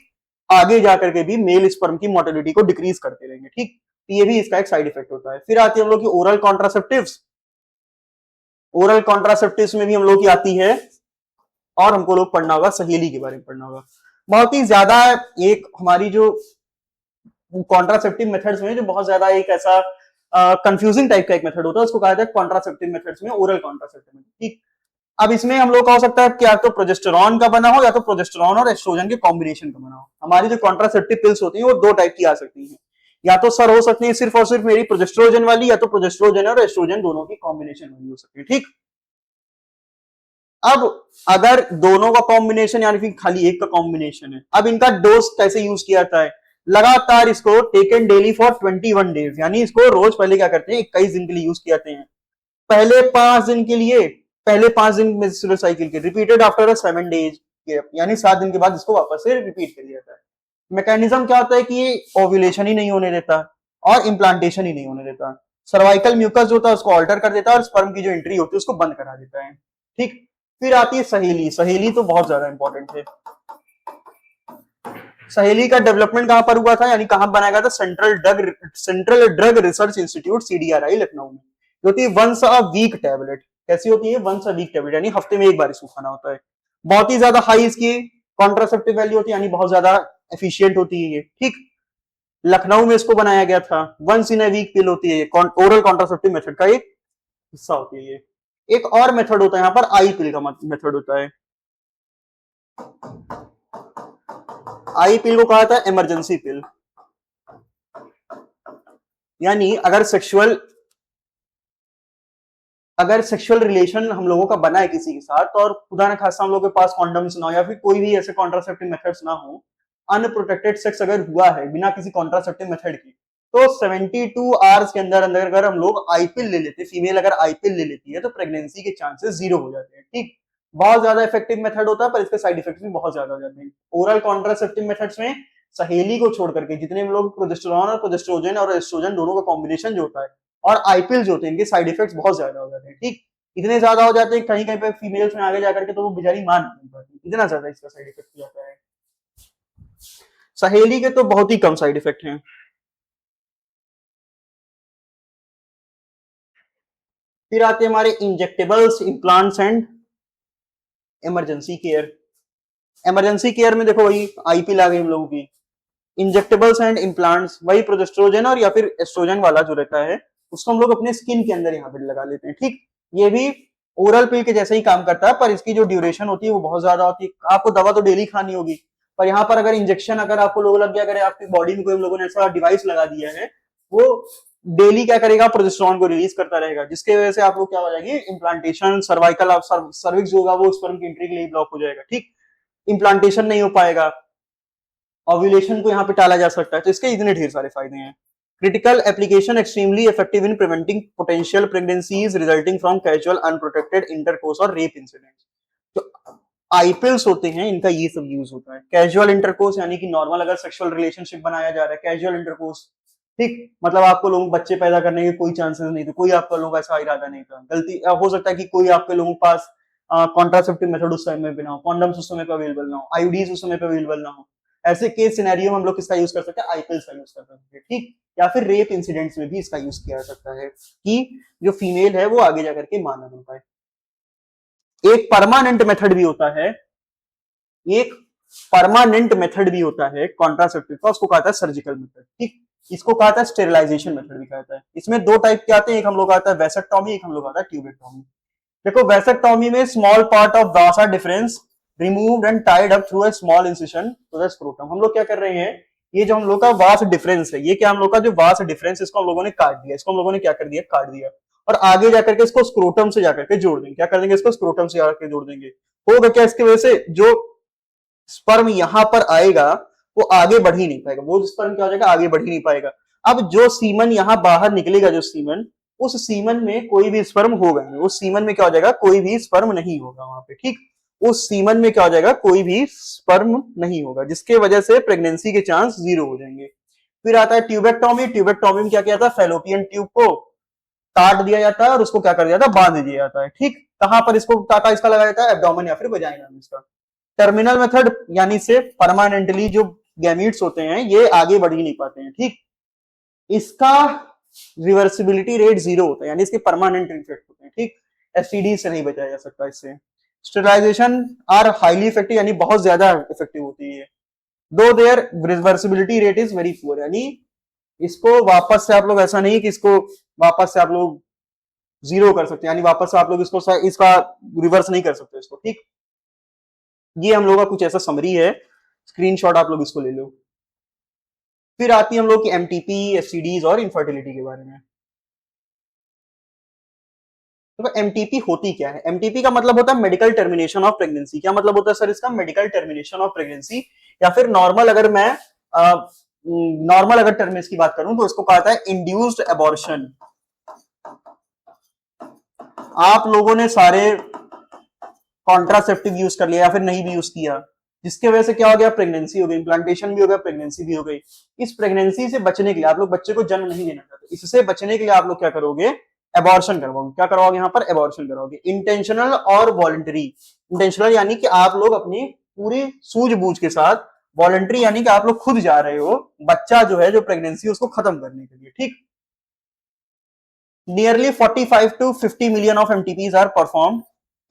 आगे जाकर के भी मेल स्पर्म की मोर्टेलिटी को डिक्रीज करते रहेंगे, ठीक। तो ये भी इसका एक साइड इफेक्ट होता है। फिर आती है हम लोग की ओरल कॉन्ट्रासेप्टिव्स। ओरल कॉन्ट्रासेप्टिव्स में भी हम लोग की आती है, और हमको लोग पढ़ना होगा सहेली के बारे में पढ़ना होगा। बहुत ही ज्यादा एक हमारी जो कॉन्ट्रासेप्टिव मेथड्स में जो बहुत ज्यादा एक ऐसा कंफ्यूजिंग टाइप का एक मेथड होता है, उसको कहा जाता है कॉन्ट्रासेप्टिव मेथड्स में ओरल कॉन्ट्रासेप्टिव, ठीक। अब इसमें हम लोग का हो सकता है क्या तो प्रोजेस्टेरॉन का बना हो या तो प्रोजेस्टेरॉन और एस्ट्रोजन के कॉम्बिनेशन का बना हो। हमारी जो कॉन्ट्रासेप्टिव पिल्स होती हैं वो दो टाइप की आ सकती हैं, या तो सर हो सकती है सिर्फ और सिर्फ मेरी प्रोजेस्ट्रोजन वाली, या तो प्रोजेस्ट्रोजन और एस्ट्रोजन दोनों की कॉम्बिनेशन वाली हो सकती है, ठीक। अब अगर दोनों का कॉम्बिनेशन यानी कि खाली एक का कॉम्बिनेशन है, अब इनका डोज कैसे यूज किया जाता है, लगातार इसको टेकन डेली फॉर 21 डेज, यानी इसको रोज पहले क्या करते हैं 21 दिन के लिए यूज किया जाते हैं। पहले 5 दिन के लिए, पहले 5 दिन मेंस्ट्रुअल साइकिल के, रिपीटेड आफ्टर 7 डेज, यानी 7 दिन के बाद इसको वापस से रिपीट कर दिया जाता है। मैकेनिज्म क्या होता है कि ये ओव्यूलेशन ही नहीं होने देता और इम्प्लांटेशन ही नहीं होने देता, सर्वाइकल म्यूकस जो होता है उसको ऑल्टर कर देता है और स्पर्म की जो एंट्री होती है उसको बंद करा देता है, ठीक। फिर आती है सहेली। सहेली तो बहुत ज्यादा इंपॉर्टेंट है। सहेली का डेवलपमेंट कहां पर हुआ था, यानी कहां बनाया गया था, central drug research institute CDRI Lucknow में। जो होती है वंस अ वीक टैबलेट। कैसी होती है, वंस अ वीक टैबलेट, यानी हफ्ते में एक बार इसको खाना होता है। बहुत ही ज्यादा हाई इसकी कॉन्ट्रासेप्टिव वैल्यू होती है, यानी बहुत ज्यादा एफिशिएंट होती है ये, ठीक। लखनऊ में इसको बनाया गया था। वंस इन अ वीक पिल होती है ये, ओरल कॉन्ट्रासेप्टिव मेथड का एक हिस्सा होती है ये। एक और मेथड होता है यहाँ पर आई पिल का मेथड होता है। आई पिल को कहा था इमरजेंसी पिल, यानी अगर सेक्सुअल रिलेशन हम लोगों का बना है किसी के साथ, और खुदा न खासा हम लोग के पास कॉन्डम्स ना हो या फिर कोई भी ऐसे कॉन्ट्रासेप्टिव मेथड्स ना हो, अनप्रोटेक्टेड सेक्स अगर हुआ है बिना किसी कॉन्ट्रासेप्टिव मेथड की, तो 72 आवर्स के अंदर अंदर अगर हम लोग आईपिल ले लेते, फीमेल अगर आईपिल ले लेती है तो प्रेगनेंसी के चांसेस 0 हो जाते हैं, ठीक। बहुत ज्यादा इफेक्टिव मेथड होता है पर इसके साइड इफेक्ट भी बहुत ज्यादा हो जाते हैं। ओरल कॉन्ट्रासेप्टिव मेथड्स में सहेली को छोड़ करके जितने भी लोग प्रोजेस्टेरॉन और प्रोजेस्ट्रोजन और एस्ट्रोजन दोनों का कॉम्बिनेशन जो होता है और आईपिल जो होते हैं, इनके साइड इफेक्ट्स बहुत ज्यादा हो जाते हैं, ठीक। इतने ज्यादा हो जाते हैं कहीं कहीं पे फीमेल्स में आगे जाकर के तो वो बेचारी मान नहीं पाती, इतना ज्यादा इसका साइड इफेक्ट हो जाता है। सहेली के तो बहुत ही कम साइड इफेक्ट हैं। फिर आते हैं हमारे injectables, implants and emergency care, emergency care में देखो वही आईपी आ गई हम लोगों की। इंजेक्टेबल्स एंड इम्प्लांट्स, वही प्रोजेस्ट्रोजन और या फिर एस्ट्रोजन वाला जो रहता है उसको हम लोग अपने स्किन के अंदर यहाँ पे लगा लेते हैं, ठीक। ये भी ओरल पिल के जैसे ही काम करता है, पर इसकी जो ड्यूरेशन होती है वो बहुत ज्यादा होती है। आपको दवा तो डेली खानी होगी, पर यहाँ पर अगर इंजेक्शन अगर आपको लोग लग गया, अगर आपकी बॉडी में कोई हम लोगों ने ऐसा डिवाइस लगा दिया है, वो डेली क्या करेगा, प्रोजेस्टेरोन को रिलीज करता रहेगा, जिसके वजह से आप लोग क्या हो जाएगी, इम्प्लांटेशन, सर्वाइकल सर्विक्स जो होगा वो स्पर्म की एंट्री के लिए ब्लॉक हो जाएगा, ठीक। इम्प्लांटेशन नहीं हो पाएगा, ओव्यूलेशन को यहाँ पे टाला जा सकता है। तो इसके इतने ढेर सारे फायदे हैं। Critical application, extremely effective in preventing potential pregnancies resulting from casual unprotected intercourse और रेप इंसिडेंट्स। तो आईपिल्स होते हैं, इनका ये सब यूज होता है। कैजुअल इंटरकोर्स यानी कि नॉर्मल अगर सेक्सुअल रिलेशनशिप बनाया जा रहा है, कैजुअल इंटरकोर्स, ठीक, मतलब आपको लोगों बच्चे पैदा करने के कोई चांसेस नहीं थे, कोई आपका लोगों का ऐसा इरादा नहीं था, गलती हो सकता है कि कोई आपके लोगों के पास कॉन्ट्रासेप्टिव मेथड उस समय पे ना हो, कॉन्डम्स उस समय पे अवेलेबल ना हो, आईयूडीज उस समय पे अवेलेबल ना हो, ऐसे केस सिनेरियो में हम लोग किसका यूज कर सकते हैं, आईपिल्स का यूज कर सकते हैं, ठीक। या फिर रेप इंसिडेंट्स में भी इसका यूज किया जा सकता है कि जो फीमेल है वो आगे जाकर के मां ना बन पाए। एक परमानेंट मेथड भी होता है, एक परमानेंट मेथड भी होता है कॉन्ट्रासेप्टिव का, उसको कहता है सर्जिकल मेथड, ठीक। इसको कहता है स्टेरिलाइजेशन मेथड भी कहता है। इसमें दो टाइप के आते हैं, एक हम लोग आता है वेसेक्टॉमी, एक हम लोग आता है ट्यूबेक्टॉमी। देखो वेसेक्टॉमी में small part of vasa deferens removed and tied up through a small incision to the scrotum. हम लोग क्या कर रहे हैं, ये जो हम लोग का वास डिफरेंस है, ये क्या हम लोग का जो वास डिफरेंस, इसको हम लोगों ने काट दिया, इसको हम लोगों ने क्या कर दिया, काट दिया, और आगे जाकर के इसको स्क्रोटम से जाकर के जोड़ देंगे। क्या कर देंगे, इसको स्क्रोटम से जाकर के जोड़ देंगे। होगा क्या, इसकी वजह से जो स्पर्म यहां पर आएगा वो आगे बढ़ ही नहीं पाएगा, वो स्पर्म क्या हो जाएगा, आगे बढ़ ही नहीं पाएगा। अब जो सीमन यहां बाहर निकलेगा, जो सीमन, उस सीमन में कोई भी स्पर्म होगा नहीं, उस सीमन में क्या हो जाएगा, कोई भी स्पर्म नहीं होगा वहां पे, ठीक। उस सीमन में क्या हो जाएगा, कोई भी स्पर्म नहीं होगा, जिसके वजह से प्रेगनेंसी के चांस 0 हो जाएंगे। फिर आता है ट्यूबेक्टॉमी। ट्यूबेक्टॉमी में क्या किया था, फेलोपियन ट्यूब को काट दिया जाता है और उसको क्या कर दिया जाता है, बांध दिया जाता है, ठीक। कहां पर इसको टाका इसका लगाया जाता है, एब्डोमेन या फिर वजाइना में इसका। टर्मिनल मेथड यानी से परमानेंटली जो गैमीट्स होते हैं ये आगे बढ़ ही नहीं पाते हैं, ठीक। इसका रिवर्सिबिलिटी रेट 0 होता है, यानी इसके परमानेंट इफेक्ट होते हैं, ठीक। एसटीडी से नहीं बचाया जा सकता इससे। स्टेरिलाइजेशन आर हाईली इफेक्टिव, यानी बहुत ज्यादा इफेक्टिव होती है, though their reversibility rate is very poor, यानी इसको वापस से आप लोग ऐसा नहीं कि इसको वापस से आप लोग 0 कर सकते, यानी वापस से आप लोग इसको इसका रिवर्स नहीं कर सकते इसको, ठीक। ये हम लोग का कुछ ऐसा समरी है, स्क्रीनशॉट आप लोग इसको ले लो। फिर आती है हम लोग की एमटीपी, एसटीडीज और इनफर्टिलिटी के बारे में। तो एमटीपी होती क्या है, एमटीपी का मतलब होता है मेडिकल टर्मिनेशन ऑफ प्रेगनेंसी। क्या मतलब होता है सर इसका, मेडिकल टर्मिनेशन ऑफ प्रेगनेंसी, या फिर नॉर्मल अगर मैं नॉर्मल अगर टर्म इसकी बात करूं तो इसको कहता है इंड्यूस्ड एबॉर्शन। आप लोगों ने सारे कॉन्ट्रासेप्टिव यूज कर लिया या फिर नहीं भी यूज किया, जिसके वजह से क्या हो गया, प्रेगनेंसी हो गई, इम्प्लांटेशन भी हो गया, प्रेगनेंसी भी हो गई। इस प्रेगनेंसी से बचने के लिए आप लोग बच्चे को जन्म नहीं देना चाहते, इससे बचने के लिए आप लोग क्या करोगे, एबॉर्शन करवाओगे। क्या करवाओगे, यहाँ पर एबॉर्शन करवाओगे, इंटेंशनल और वॉलंटरी। इंटेंशनल यानी कि आप लोग अपनी पूरी सूझबूझ के साथ, वॉलंटरी यानी कि आप लोग खुद जा रहे हो बच्चा जो है, जो प्रेगनेंसी उसको खत्म करने के लिए, ठीक। Nearly 45 to 50 million of MTPs are perform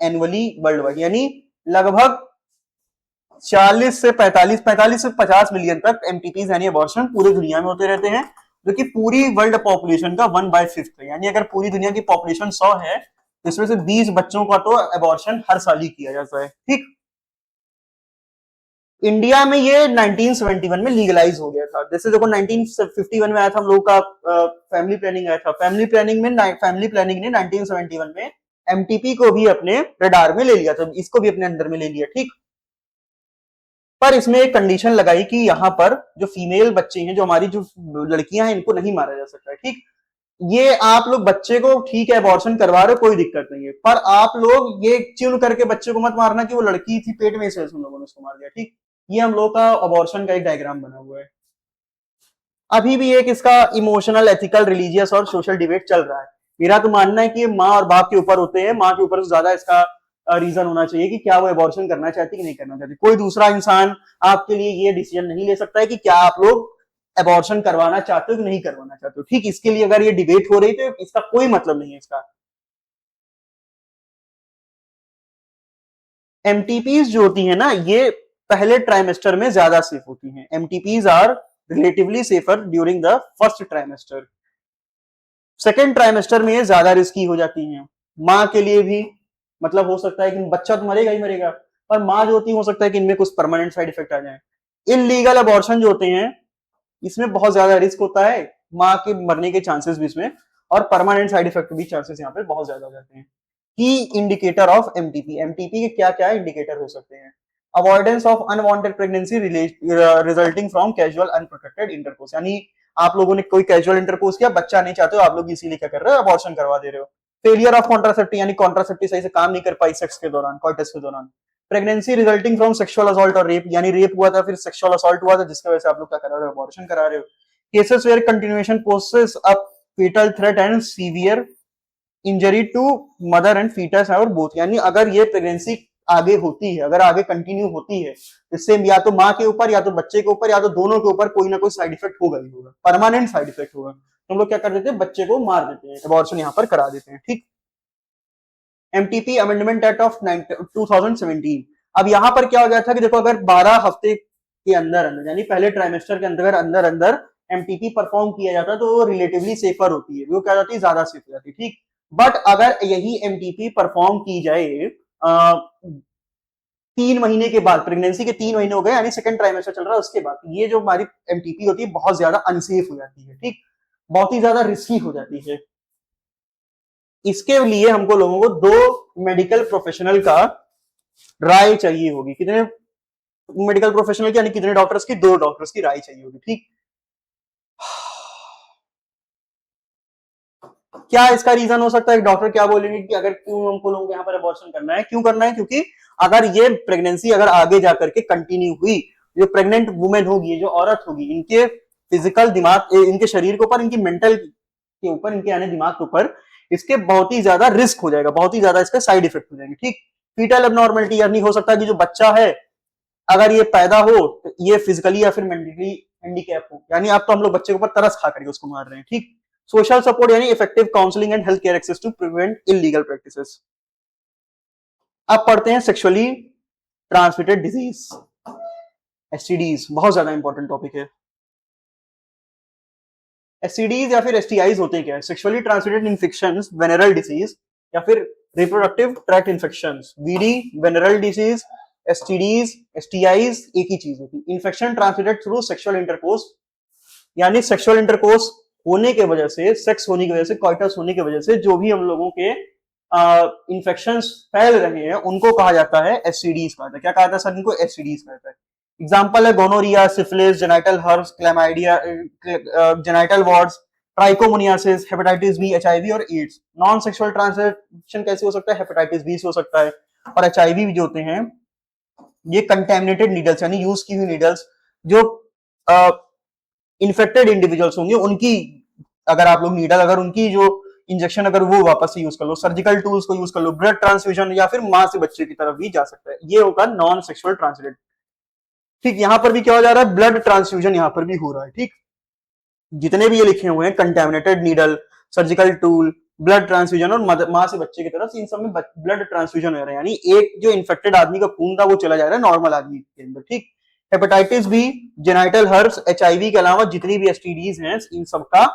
annually world wide, यानी लगभग 40 से 50 मिलियन तक एमटीपीज यानी अबॉर्शन पूरी दुनिया में होते रहते हैं, जो कि पूरी वर्ल्ड पॉपुलेशन का 1/5 है। यानी अगर पूरी दुनिया की पॉपुलेशन 100 है तो इसमें से 20 बच्चों का तो अबॉर्शन हर साल ही किया जाता है, ठीक। इंडिया में ये 1971 में लीगलाइज हो गया था। जैसे देखो 1951 में आया था हम लोग का फैमिली प्लानिंग आया था, फैमिली प्लानिंग ने 1971 में एमटीपी को भी अपने रडार में ले लिया था, इसको भी अपने अंडर में ले लिया, ठीक। पर इसमें एक कंडीशन लगाई कि यहाँ पर जो फीमेल बच्चे हैं, जो हमारी जो लड़कियां हैं, इनको नहीं मारा जा सकता है, ठीक। ये आप लोग बच्चे को ठीक है अबॉर्शन करवा रहे हो, कोई दिक्कत नहीं है, पर आप लोग ये चुन करके बच्चे को मत मारना कि वो लड़की थी पेट में से हम लोगों ने उसको मार दिया, ठीक। ये हम लोग का अबॉर्शन का एक डायग्राम बना हुआ है। अभी भी एक इसका इमोशनल, एथिकल, रिलीजियस और सोशल डिबेट चल रहा है। मेरा तो मानना है कि माँ और बाप के ऊपर होते हैं, माँ के ऊपर ज्यादा इसका रीजन होना चाहिए कि क्या वो अबॉर्शन करना चाहती कि नहीं करना चाहती। कोई दूसरा इंसान आपके लिए ये डिसीजन नहीं ले सकता है कि क्या आप लोग अबॉर्शन करवाना चाहते हो कि नहीं करवाना चाहते हो, ठीक। इसके लिए अगर ये डिबेट हो रही तो इसका कोई मतलब नहीं है इसका। एमटीपीज जो होती है ना, ये पहले ट्राइमेस्टर में ज्यादा सेफ होती हैं। MTPs are relatively safer during the first trimester. Second trimester में ये ज्यादा रिस्की हो जाती हैं। माँ के लिए भी, मतलब हो सकता है कि बच्चा तो मरेगा ही मरेगा, पर माँ जो होती है हो सकता है कि इनमें कुछ परमानेंट साइड इफेक्ट आ जाए। इनलीगल अबॉर्शन जो होते हैं, इसमें बहुत ज्यादा रिस्क होता है, माँ के मरने के चांसेस भी इसमें, और परमानेंट साइड इफेक्ट भी चांसेस यहाँ पे बहुत ज्यादा हो जाते हैं। की इंडिकेटर ऑफ एमटीपी, एमटीपी के क्या क्या इंडिकेटर हो सकते हैं? Avoidance of unwanted pregnancy resulting from casual unprotected intercourse, यानी आप लोगों ने कोई कैजुअल इंटरकोर्स किया, बच्चा नहीं चाहते हो आप लोग, इसीलिए क्या कर रहे हो, अबॉर्शन करवा दे रहे हो। फेलियर ऑफ कॉन्ट्रासेप्टिव, यानी कॉन्ट्रासेप्टिव सही से काम नहीं कर पाई सेक्स के दौरान, कॉइटस के दौरान। Pregnancy resulting from sexual assault और रेप, यानी रेप हुआ था फिर सेक्सुअल असॉल्ट हुआ था, जिसकी वजह से आप लोग क्या करा रहे हो, अबॉर्शन करा रहे हो। Cases where continuation poses a fatal threat and severe injury to mother and foetus or both, यानी अगर ये प्रेगनेंसी आगे होती है, अगर आगे कंटिन्यू होती है, इससे या तो माँ के ऊपर या तो बच्चे के ऊपर या तो दोनों के ऊपर कोई ना कोई साइड इफेक्ट होगा ही होगा, परमानेंट साइड इफेक्ट होगा, तो हम लोग क्या कर देते हैं, बच्चे को मार देते हैं, अबॉर्शन यहाँ पर करा देते हैं। ठीक। MTP amendment act of 2017। अब यहाँ पर क्या हो गया था कि देखो, अगर 12 हफ्ते के अंदर अंदर, यानी पहले ट्राइमेस्टर के अंदर अंदर अंदर एमटीपी परफॉर्म किया जाता है, तो वो रिलेटिवली सेफर होती है, वो क्या जाती है, ज्यादा सेफ हो जाती है। ठीक। बट अगर यही एमटीपी परफॉर्म की जाए 3 महीने के बाद, प्रेगनेंसी के 3 महीने हो गए, यानी सेकंड ट्राइमेस्टर चल रहा है, उसके बाद ये जो हमारी एमटीपी होती है बहुत ज्यादा अनसेफ हो जाती है। ठीक। बहुत ही ज्यादा रिस्की हो जाती है। इसके लिए हमको लोगों को 2 मेडिकल प्रोफेशनल का राय चाहिए होगी। कितने मेडिकल प्रोफेशनल की, यानी कितने डॉक्टर्स की, 2 डॉक्टर्स की राय चाहिए होगी। ठीक। क्या इसका रीजन हो सकता है? डॉक्टर क्या बोलेंगे कि अगर क्यों हमको लोगों को यहाँ पर अबॉर्शन करना है, क्यों करना है? क्योंकि अगर ये प्रेगनेंसी अगर आगे जाकर के कंटिन्यू हुई, जो प्रेग्नेंट वुमेन होगी, जो औरत होगी, इनके फिजिकल दिमाग, इनके शरीर के ऊपर, इनकी मेंटल के ऊपर, इनके यानी दिमाग के ऊपर, इसके बहुत ही ज्यादा रिस्क हो जाएगा, बहुत ही ज्यादा इसके साइड इफेक्ट हो जाएंगे। ठीक। फीटल एबनॉर्मलिटी, यानी हो सकता है कि जो बच्चा है अगर ये पैदा हो तो ये फिजिकली या फिर मेंटली हैंडीकैप हो, यानी आप तो हम लोग बच्चे के ऊपर तरस खा करके उसको मार रहे हैं। ठीक। सोशल सपोर्ट, यानी effective counselling and health care access to prevent illegal practices. अब पढ़ते हैं सेक्सुअली ट्रांसमिटेड डिजीज, एसटीडीज, बहुत ज्यादा इंपॉर्टेंट टॉपिक है। एसटीडीज या फिर एसटीआईज होते हैं क्या? Sexually transmitted infections, venereal disease या फिर reproductive tract infections, VD, venereal disease, STDs, STIs एक ही चीज होती है। Infection transmitted through sexual intercourse, यानी सेक्सुअल इंटरकोर्स होने के वजह से, सेक्स होने की वजह से, कॉइटस होने की वजह से जो भी हम लोगों के इन्फेक्शंस फैल रहे हैं, उनको कहा जाता है एसटीडीज कहता है। क्या कहा जाता है सर? इनको एसटीडीज कहता है। एग्जाम्पल है gonorrhoea, syphilis, genital herpes, chlamydia, genital warts, trichomoniasis, hepatitis B, HIV और एड्स। नॉन सेक्सुअल ट्रांसमिशन कैसे हो सकता है? हेपेटाइटिस बी से हो सकता है, और एचआईवी भी जो होते हैं ये कंटेमिनेटेड नीडल्स, यानी यूज की हुई नीडल्स, जो इन्फेक्टेड इंडिविजुअल्स होंगे उनकी, अगर आप लोग नीडल, अगर उनकी जो इंजेक्शन अगर वो वापस से यूज कर लो, सर्जिकल टूल्स को यूज कर लो, ब्लड ट्रांसफ्यूजन, या फिर मां से बच्चे की तरफ भी जा सकता है, ये होगा नॉन सेक्सुअल ट्रांसमिटेड। ठीक। यहां पर भी क्या हो जा रहा है? ब्लड ट्रांसफ्यूजन यहां पर भी हो रहा है। ठीक। जितने भी ये लिखे हुए हैं, contaminated needle, surgical tool, blood transfusion और मां से बच्चे की तरफ, इन सब में ब्लड ट्रांसफ्यूजन हो रहा है, यानी एक जो इन्फेक्टेड आदमी का खून था वो चला जा रहा है नॉर्मल आदमी के अंदर। ठीक। Hepatitis B, genital herpes, HIV के अलावा जितनी भी एसटीडीज हैं, इन सबका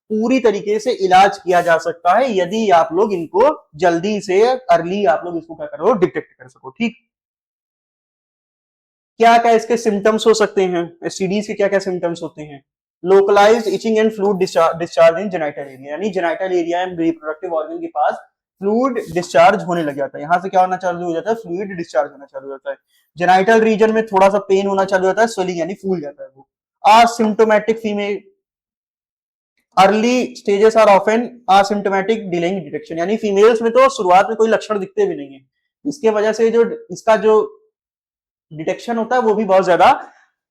पूरी तरीके से इलाज किया जा सकता है यदि आप लोग इनको जल्दी से, अर्ली आप लोग इसको क्या करो, डिटेक्ट कर सको। ठीक। क्या क्या इसके सिम्टम्स हो सकते हैं? एसटीडीज के क्या क्या सिम्टम्स होते हैं? Localized itching and fluid discharge in genital area, यानी genital area and reproductive organ के पास फ्लूइड डिस्चार्ज होने लग जाता है। यहां से क्या होना चालू हो जाता है? फ्लूइड डिस्चार्ज होना चालू हो जाता है। जेनाइटल रीजन में थोड़ा सा पेन होना चालू होता है, स्वेलिंग यानी फूल जाता है वो। Asymptomatic female, early stages are often asymptomatic delaying detection, यानी फीमेल्स में तो शुरुआत में कोई लक्षण दिखते भी नहीं है, इसके वजह से जो इसका जो डिटेक्शन होता है वो भी बहुत ज्यादा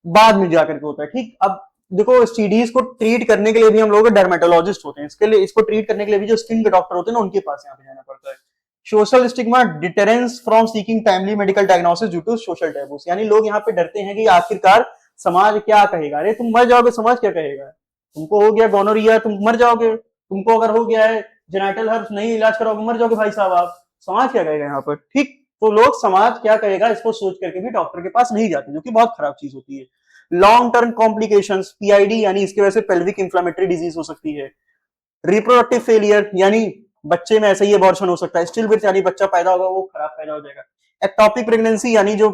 बाद में जाकर के होता है। ठीक। अब देखो, एसटीडीज को ट्रीट करने के लिए भी हम लोग डर्मेटोलॉजिस्ट होते हैं, इसके लिए, इसको ट्रीट करने के लिए भी जो स्किन के डॉक्टर होते हैं ना, उनके पास यहाँ पे जाना पड़ता है। Social stigma, deterrence from seeking timely medical diagnosis due to social taboos, यानी लोग यहाँ पे डरते हैं कि आखिरकार समाज क्या कहेगा, अरे तुम मर जाओगे समाज क्या कहेगा, तुमको हो गया गोनोरिया तुम मर जाओगे, तुमको अगर हो गया है जेनाइटल हर्प्स नहीं इलाज कराओगे मर जाओगे भाई साहब आप, समाज क्या कहेगा यहाँ पर। ठीक। तो लोग समाज क्या कहेगा इसको सोच करके भी डॉक्टर के पास नहीं जाते, जो कि बहुत खराब चीज होती है। लॉन्ग टर्म कॉम्प्लिकेशंस, पीआईडी यानी इसकी वजह से पेल्विक इंफ्लेमेटरी डिजीज हो सकती है। रिप्रोडक्टिव फेलियर यानी बच्चे में ऐसा ही अबॉर्शन हो सकता है। स्टिल ब्रेथ यानी बच्चा पैदा होगा वो खराब पैदा हो जाएगा। एक्टोपिक प्रेगनेंसी यानी जो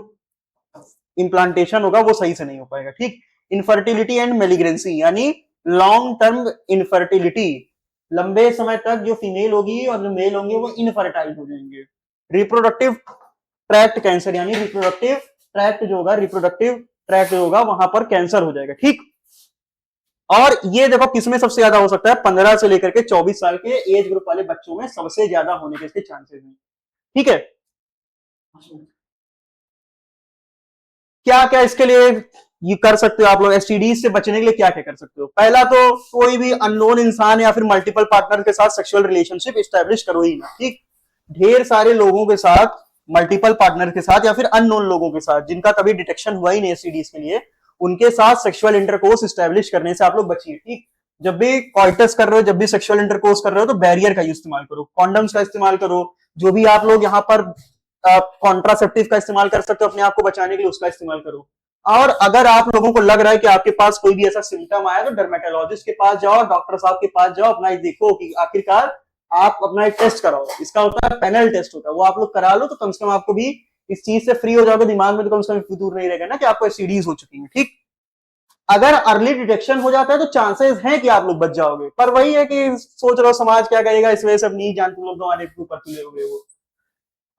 इम्प्लांटेशन होगा वो सही से नहीं हो पाएगा, ठीक। इनफर्टिलिटी एंड मेलिग्रेंसी यानी लॉन्ग टर्म इनफर्टिलिटी, लंबे समय तक जो फीमेल होगी और जो मेल होंगे वो इनफर्टाइल हो जाएंगे। रिप्रोडक्टिव ट्रैक्ट कैंसर यानी रिप्रोडक्टिव ट्रैक्ट जो होगा, रिप्रोडक्टिव ट्रैक्ट जो होगा वहां पर कैंसर हो जाएगा, ठीक। और ये देखो किसमें सबसे ज्यादा हो सकता है, 15 से लेकर के 24 साल के एज ग्रुप वाले बच्चों में सबसे ज्यादा होने के इसके चांसेस हैं, ठीक है। क्या क्या इसके लिए ये कर सकते हो आप लोग, एसटीडी से बचने के लिए क्या क्या कर सकते हो। पहला तो कोई भी अननोन इंसान या फिर मल्टीपल पार्टनर के साथ सेक्सुअल रिलेशनशिप एस्टेब्लिश करो ही ना, ठीक। ढेर सारे लोगों के साथ, मल्टीपल पार्टनर के साथ या फिर अननोन लोगों के साथ जिनका कभी डिटेक्शन हुआ ही नहीं एसटीडीज के लिए, उनके साथ सेक्सुअल इंटरकोर्स एस्टेब्लिश करने से आप लोग बचिए, ठीक। जब भी कॉइटस कर रहे हो, जब भी सेक्सुअल इंटरकोर्स कर रहे हो तो बैरियर का इस्तेमाल करो, कॉन्डम्स का इस्तेमाल करो, जो भी आप लोग यहाँ पर कॉन्ट्रासेप्टिव का इस्तेमाल कर सकते हो अपने आप को बचाने के लिए उसका इस्तेमाल करो। और अगर आप लोगों को लग रहा है कि आपके पास कोई भी ऐसा सिम्टम आया तो डर्मेटोलॉजिस्ट के पास जाओ, डॉक्टर साहब के पास जाओ, अपना देखो कि आखिरकार आप अपना एक टेस्ट कराओ, इसका होता है पैनल टेस्ट होता है, वो आप लोग करा लो तो कम से कम आपको भी इस चीज से फ्री हो जाओगे, दिमाग में तो कम से कम दूर नहीं रहेगा ना कि आपको एसटीडीज हो चुकी है, ठीक। अगर अर्ली डिटेक्शन हो जाता है तो चांसेस हैं कि आप लोग बच जाओगे, पर वही है कि सोच रहे हो समाज क्या कहेगा, इस वजह से अब नहीं जान तुम लोग गंवाने के ऊपर तुले हुए हो।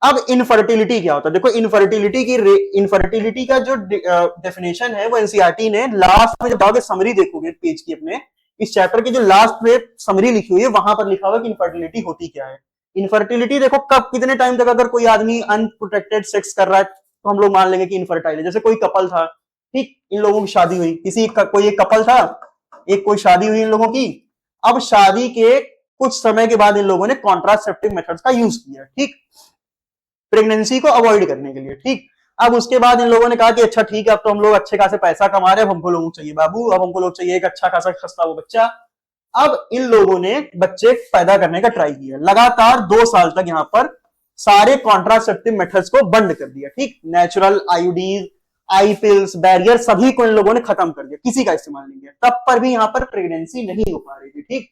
अब इनफर्टिलिटी क्या होता है, देखो इनफर्टिलिटी का जो डेफिनेशन है वो एनसीईआरटी ने लास्ट में जब जाओगे समरी देखोगे पेज की अपने, इस चैप्टर की जो लास्ट में समरी लिखी हुई है वहां पर लिखा हुआ कि इनफर्टिलिटी होती क्या है। इनफर्टिलिटी देखो कब कितने टाइम तक अगर कोई आदमी अनप्रोटेक्टेड सेक्स कर रहा है तो हम लोग मान लेंगे कि इनफर्टाइल है। जैसे कोई कपल था, ठीक, इन लोगों की शादी हुई, कोई एक कपल था, एक कोई शादी हुई इन लोगों की। अब शादी के कुछ समय के बाद इन लोगों ने कॉन्ट्रासेप्टिव मेथड्स का यूज किया, ठीक, प्रेगनेंसी को अवॉइड करने के लिए, ठीक। अब उसके बाद इन लोगों ने कहा कि अच्छा ठीक है अब तो हम लोग अच्छे खासे पैसा कमा रहे हैं, अब हमको लोगों को चाहिए बाबू, अब हमको लोग चाहिए एक अच्छा खासा सस्ता वो बच्चा। अब इन लोगों ने बच्चे पैदा करने का ट्राई किया, लगातार 2 साल तक यहाँ पर सारे कॉन्ट्रासेप्टिव मेथड्स को बंद कर दिया, ठीक। नेचुरल आईयूडीज, आई पिल्स, बैरियर सभी को इन लोगों ने खत्म कर दिया, किसी का इस्तेमाल नहीं किया, तब पर भी यहाँ पर प्रेगनेंसी नहीं हो पा रही थी, ठीक।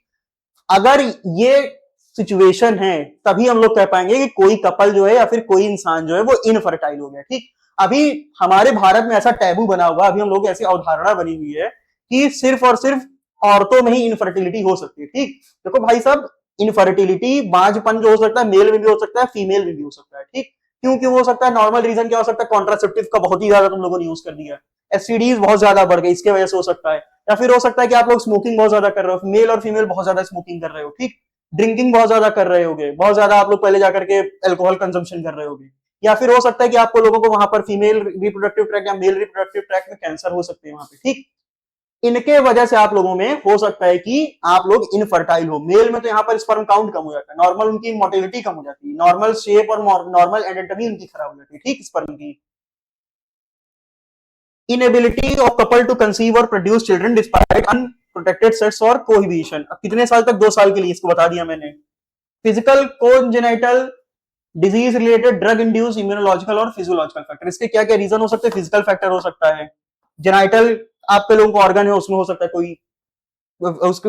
अगर ये सिचुएशन है तभी हम लोग कह पाएंगे कि कोई कपल जो है या फिर कोई इंसान जो है वो इनफर्टाइल हो गया, ठीक। अभी हमारे भारत में ऐसा टैबू बना हुआ, अभी हम लोग ऐसी अवधारणा बनी हुई है कि सिर्फ और सिर्फ औरतों में ही इनफर्टिलिटी हो सकती है, ठीक। देखो भाई साहब, इनफर्टिलिटी बांझपन जो हो सकता है मेल में भी हो सकता है, फीमेल में भी हो सकता है, ठीक। क्यों क्यों हो सकता है, नॉर्मल रीजन क्या हो सकता है, कॉन्ट्रासेप्टिव का बहुत ही ज्यादा तुम लोगों ने यूज कर दिया, एसटीडीज बहुत ज्यादा बढ़ गई इसके वजह से हो सकता है, या फिर हो सकता है कि आप लोग स्मोकिंग बहुत ज्यादा कर रहे हो, मेल और फीमेल बहुत ज्यादा स्मोकिंग कर रहे हो, ठीक। ड्रिंकिंग बहुत ज्यादा कर रहे होगे, बहुत ज्यादा आप लोग पहले जाकर के अल्कोहल कंजम्पशन कर रहे होगे, या फिर हो सकता है कि आपको लोगों को वहां पर फीमेल रिप्रोडक्टिव ट्रैक या मेल रिप्रोडक्टिव ट्रैक में कैंसर हो सकते हैं वहां पे, ठीक। इनके वजह से आप लोगों में हो सकता है कि आप लोग इनफर्टाइल हो। मेल में तो यहाँ पर स्पर्म काउंट कम हो जाता है, नॉर्मल उनकी मोटिलिटी कम हो जाती है, नॉर्मल शेप और नॉर्मल एनाटॉमी उनकी खराब हो जाती है, ठीक, स्पर्म की। Inability of couple to conceive और produce children despite unprotected sex और कोहिबिशन, अब कितने साल तक, 2 साल के लिए, इसको बता दिया मैंने। Physical congenital disease related drug induce immunological और फिजियोलॉजिकल फैक्टर, इसके क्या क्या रीजन हो सकते हैं, फिजिकल फैक्टर हो सकता है, जेनाइटल आपके लोगों को ऑर्गन है उसमें हो सकता है कोई,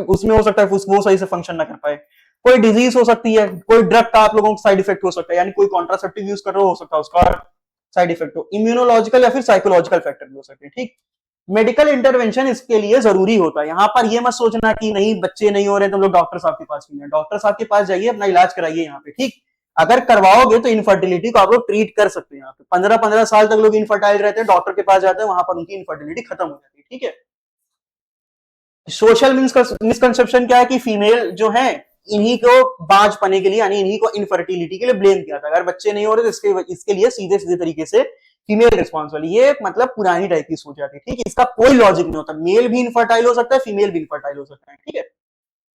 उसमें हो सकता है वो सही से फंक्शन ना कर पाए, कोई डिजीज हो सकती है, कोई ड्रग का आप लोगों को साइड इफेक्ट हो सकता है, यानी कोई कॉन्ट्रासेप्टिव यूज कर रहे हो सकता है उसका साइड इफेक्ट हो, इम्यूनोलॉजिकल या फिर साइकोलॉजिकल फैक्टर भी हो सकते हैं, ठीक। मेडिकल इंटरवेंशन इसके लिए जरूरी होता है। यहाँ पर ये मत सोचना कि नहीं बच्चे नहीं हो रहे तो लोग डॉक्टर साहब के पास नहीं है, डॉक्टर साहब के पास जाइए, अपना इलाज कराइए यहाँ पे, ठीक। अगर करवाओगे तो इनफर्टिलिटी को आप लोग ट्रीट कर सकते हैं। यहाँ पे 15-15 साल तक लोग इनफर्टाइल रहते हैं, डॉक्टर के पास जाते हैं, वहां पर उनकी इनफर्टिलिटी खत्म हो जाती है, ठीक है। सोशल मिसकंसेप्शन क्या है कि फीमेल जो है इन्हीं को बांझपने के लिए यानी इन्हीं को इनफर्टिलिटी के लिए ब्लेम किया था, अगर बच्चे नहीं हो रहे तो इसके लिए सीधे सीधे तरीके से फीमेल रिस्पॉन्सिबल, ये मतलब पुरानी टाइप की सोच आती है, ठीक है। इसका कोई लॉजिक नहीं होता, मेल भी इनफर्टाइल हो सकता है, फीमेल भी इनफर्टाइल हो सकता है, ठीक है।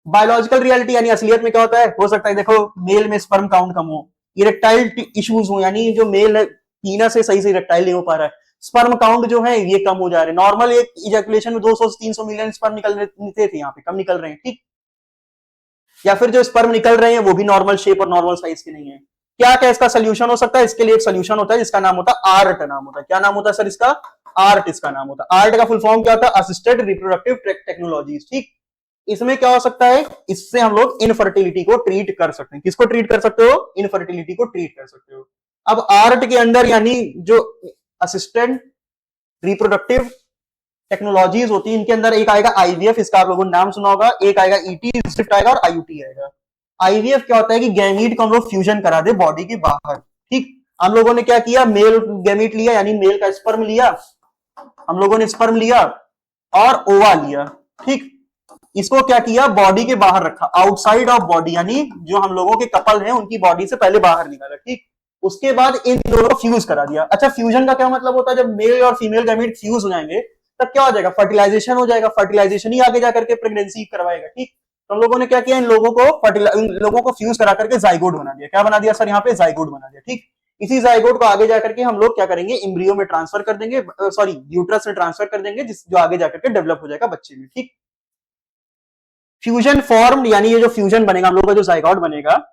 बायोलॉजिकल रियलिटी यानी असलियत में क्या होता है, हो सकता है देखो मेल में स्पर्म काउंट कम हो, इरेक्टाइल इश्यूज हो, यानी जो मेल है पीनस से सही से इरेक्टाइल नहीं हो पा रहा है, स्पर्म काउंट जो है ये कम हो जा रहे हैं, नॉर्मल एक इजैकुलेशन में 200 से 300 मिलियन स्पर्म निकलते थे, यहाँ पे कम निकल रहे हैं, ठीक। या फिर जो स्पर्म निकल रहे हैं वो भी नॉर्मल शेप और नॉर्मल साइज के नहीं है, क्या क्या इसका सोल्यूशन हो सकता है? इसके लिए एक सोल्यूशन होता है जिसका नाम होता है आर्ट नाम होता है। क्या नाम होता है सर इसका? आर्ट इसका नाम होता है। आर्ट का फुल फॉर्म क्या होता है? Assisted reproductive technologies. ठीक, इसमें क्या हो सकता है? इससे हम लोग इनफर्टिलिटी को ट्रीट कर सकते हैं। किसको ट्रीट कर सकते हो? इनफर्टिलिटी को ट्रीट कर सकते हो। अब आर्ट के अंदर यानी जो असिस्टेंट रिप्रोडक्टिव टेक्नोलॉजीज होती है, इनके अंदर एक आएगा आईवीएफ, इसका आप लोगों ने नाम सुना होगा, एक आएगा ईटी स्विफ्ट आएगा और आईयूटी आएगा। आईवीएफ क्या होता है कि गैमीट को हम लोग फ्यूजन करा दे बॉडी के बाहर। ठीक, हम लोगों ने क्या किया? मेल गैमीट लिया यानी मेल का स्पर्म लिया, हम लोगों ने स्पर्म लिया और ओवा लिया। ठीक, इसको क्या किया? बॉडी के बाहर रखा, आउटसाइड ऑफ बॉडी, यानी जो हम लोगों के कपल हैं उनकी बॉडी से पहले बाहर निकाला। ठीक, उसके बाद इन दोनों को फ्यूज करा दिया। अच्छा, फ्यूजन का क्या मतलब होता है? जब मेल और फीमेल गैमीट फ्यूज हो जाएंगे तब क्या हो जाएगा? फर्टिलाइजेशन हो जाएगा। फर्टिलाइजेशन ही आगे जाकर के प्रेगनेंसी करवाएगा। ठीक, तो हम लोगों ने क्या किया? इन लोगों को फ्यूज करा करके जाइगोट बना दिया। क्या बना दिया सर? यहाँ पे जाइगोट बना दिया। ठीक, इसी जाइगोट को आगे जाकर के हम लोग क्या करेंगे? एम्ब्रियो में ट्रांसफर कर देंगे, सॉरी यूट्रस में ट्रांसफर कर देंगे, जो आगे जाकर के डेवलप हो जाएगा बच्चे में। ठीक, फ्यूजन फॉर्म यानी ये जो फ्यूजन बनेगा हम लोग का, जो जाइगोट बनेगा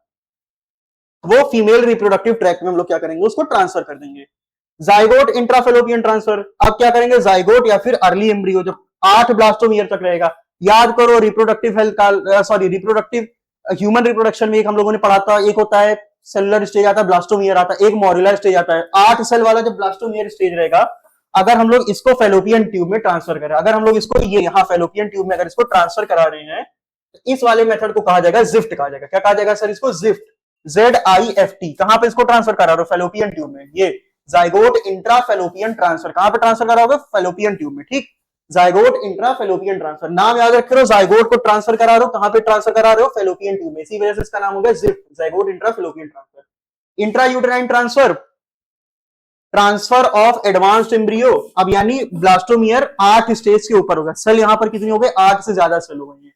वो फीमेल रिप्रोडक्टिव ट्रैक्ट में हम लोग क्या करेंगे? उसको ट्रांसफर कर देंगे। Zygote intrafallopian transfer. अब क्या करेंगे? जाइगोट या फिर अर्ली एम्ब्रियो जो 8 ब्लास्टोम तक रहेगा। याद करो रिप्रोडक्टिव हेल्थ का, सॉरी रिप्रोडक्टिव ह्यूमन रिप्रोडक्शन में एक हम लोगों ने पढ़ा था, एक होता है सेलुलर स्टेज आता है, ब्लास्टोमियर आता है, एक मॉड्यूलर स्टेज आता है। 8 सेल वाला जब ब्लास्टोमियर स्टेज रहेगा, अगर हम लोग इसको फेलोपियन ट्यूब में ट्रांसफर करें, अगर हम लोग इसको ये यहाँ फेलोपियन ट्यूब में अगर इसको ट्रांसफर करा रहे हैं, तो इस वाले मेथड को कहा जाएगा जिफ्ट कहा जाएगा। क्या कहा जाएगा सर इसको? Gift, ZIFT। कहां पे इसको ट्रांसफर करा रहे हो? फेलोपियन ट्यूब में। ये जाइगोट इंट्राफेलोपियन ट्रांसफर कहां पे ट्रांसफर कराओगे? फेलोपियन ट्यूब में। ठीक, जाइगोट इंट्राफेलोपियन ट्रांसफर, नाम याद रख रहे हो, जाइगोट को ट्रांसफर करा रहे हो, कहां पे ट्रांसफर करा रहे हो? फेलोपियन ट्यूब में। इसी वजह से इसका नाम हो गया gift, zygote intrafallopian transfer. Intrauterine transfer, transfer of advanced embryo. अब यानी ब्लास्टोमियर 8 स्टेज के ऊपर होगा। सेल यहां पर कितनी हो गए? 8 से ज्यादा सेल हो गई है।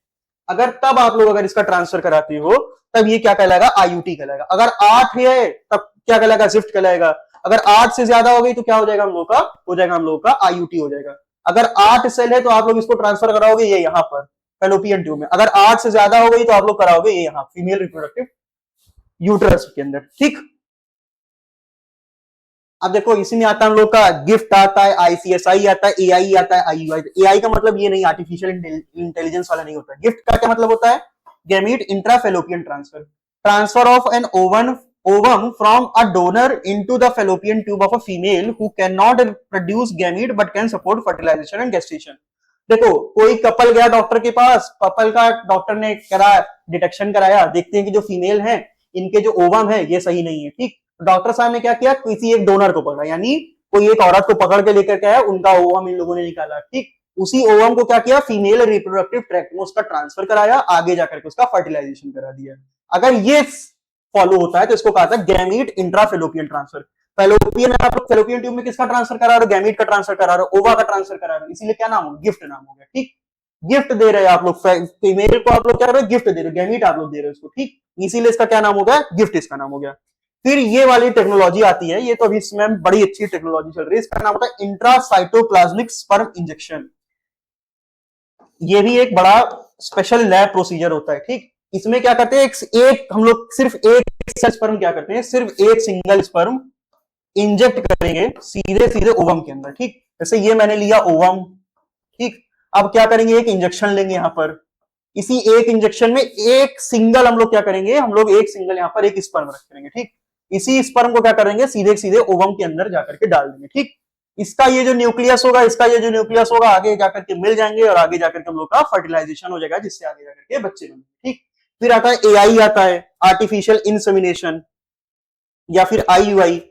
अगर तब आप लोग अगर इसका ट्रांसफर कराते हो तब ये क्या कहलाएगा? आईयूटी कहलाएगा। अगर 8 है तब क्या कहलाएगा? जिफ्ट कहलाएगा। अगर 8 से ज्यादा हो गई तो क्या हो जाएगा हम लोग का? हो जाएगा हम लोग का आईयूटी हो जाएगा। अगर 8 सेल है तो आप लोग इसको ट्रांसफर कराओगे ये यहाँ पर फेलोपियन ट्यूब में। अगर 8 से ज्यादा हो गई तो आप लोग कराओगे ये यहाँ फीमेल रिप्रोडक्टिव यूट्रस के अंदर। ठीक, अब देखो इसी में आता है हम लोग का गिफ्ट आता है, आईसीएसआई आता है, एआई आता है, आईयूआई। एआई का मतलब ये नहीं आर्टिफिशियल इंटेलिजेंस वाला नहीं होता। गिफ्ट का क्या मतलब होता है? Gamete intrafallopian transfer, transfer of an ovum from a donor into the fallopian tube of a female who cannot produce gamete but can support fertilization and gestation। देखो कोई कपल गया डॉक्टर के पास, कपल का डॉक्टर ने करा detection कराया, देखते हैं कि जो फीमेल है इनके जो ओवम है ये सही नहीं है। ठीक, डॉक्टर साहब ने क्या किया? किसी एक डोनर को पकड़ा, यानी कोई एक औरत को पकड़ के लेकर के आया, उनका ओवम इन लोगों ने निकाला। ठीक, उसी ओवम को क्या किया? फीमेल रिप्रोडक्टिव ट्रैक्ट में उसका ट्रांसफर कराया, आगे जाकर के उसका फर्टिलाइजेशन करा दिया। अगर ये फॉलो होता है तो इसको कहा था गैमीट इंट्राफेलोपियन ट्रांसफर। फेलोपियन आप लोग फेलोपियन ट्यूब में किसका ट्रांसफर करा रहे हो? गैमीट का ट्रांसफर करा रहे हो, ओवा का ट्रांसफर करा रहे हो, इसीलिए क्या नाम हो? गिफ्ट नाम हो गया। ठीक, गिफ्ट दे रहे हैं आप लोग, फीमेल को आप लोग क्या कर रहे हो? गिफ्ट दे रहे हो, गैमीट आप लोग दे रहे हो इसको। ठीक, इसीलिए इसका क्या नाम हो गया? गिफ्ट इसका नाम हो गया। फिर ये वाली टेक्नोलॉजी आती है, ये तो अभी इसमें बड़ी अच्छी टेक्नोलॉजी चल रही है, इसका नाम होता है इंट्रासाइटोप्लाज्मिक स्पर्म इंजेक्शन। ये भी एक बड़ा स्पेशल लैब प्रोसीजर होता है। ठीक, इसमें क्या करते हैं? एक हम लोग सिर्फ एक स्पर्म क्या करते हैं? सिर्फ एक सिंगल स्पर्म इंजेक्ट करेंगे सीधे सीधे ओवम के अंदर। ठीक, जैसे ये मैंने लिया ओवम। ठीक, अब क्या करेंगे? एक इंजेक्शन लेंगे यहां पर, इसी एक इंजेक्शन में एक सिंगल हम लोग क्या करेंगे? हम लोग एक सिंगल यहां पर एक स्पर्म रख करेंगे। ठीक, इसी स्पर्म को क्या करेंगे? सीधे सीधे ओवम के अंदर जाकर के डाल देंगे। ठीक, इसका ये जो न्यूक्लियस होगा, इसका ये जो न्यूक्लियस होगा आगे जाकर के मिल जाएंगे और आगे जाकर के हम लोग का फर्टिलाइजेशन हो जाएगा, जिससे आगे जाकर के बच्चे बनेंगे। ठीक, फिर आता है एआई आता है, आर्टिफिशियल इंसेमिनेशन, या फिर IUI.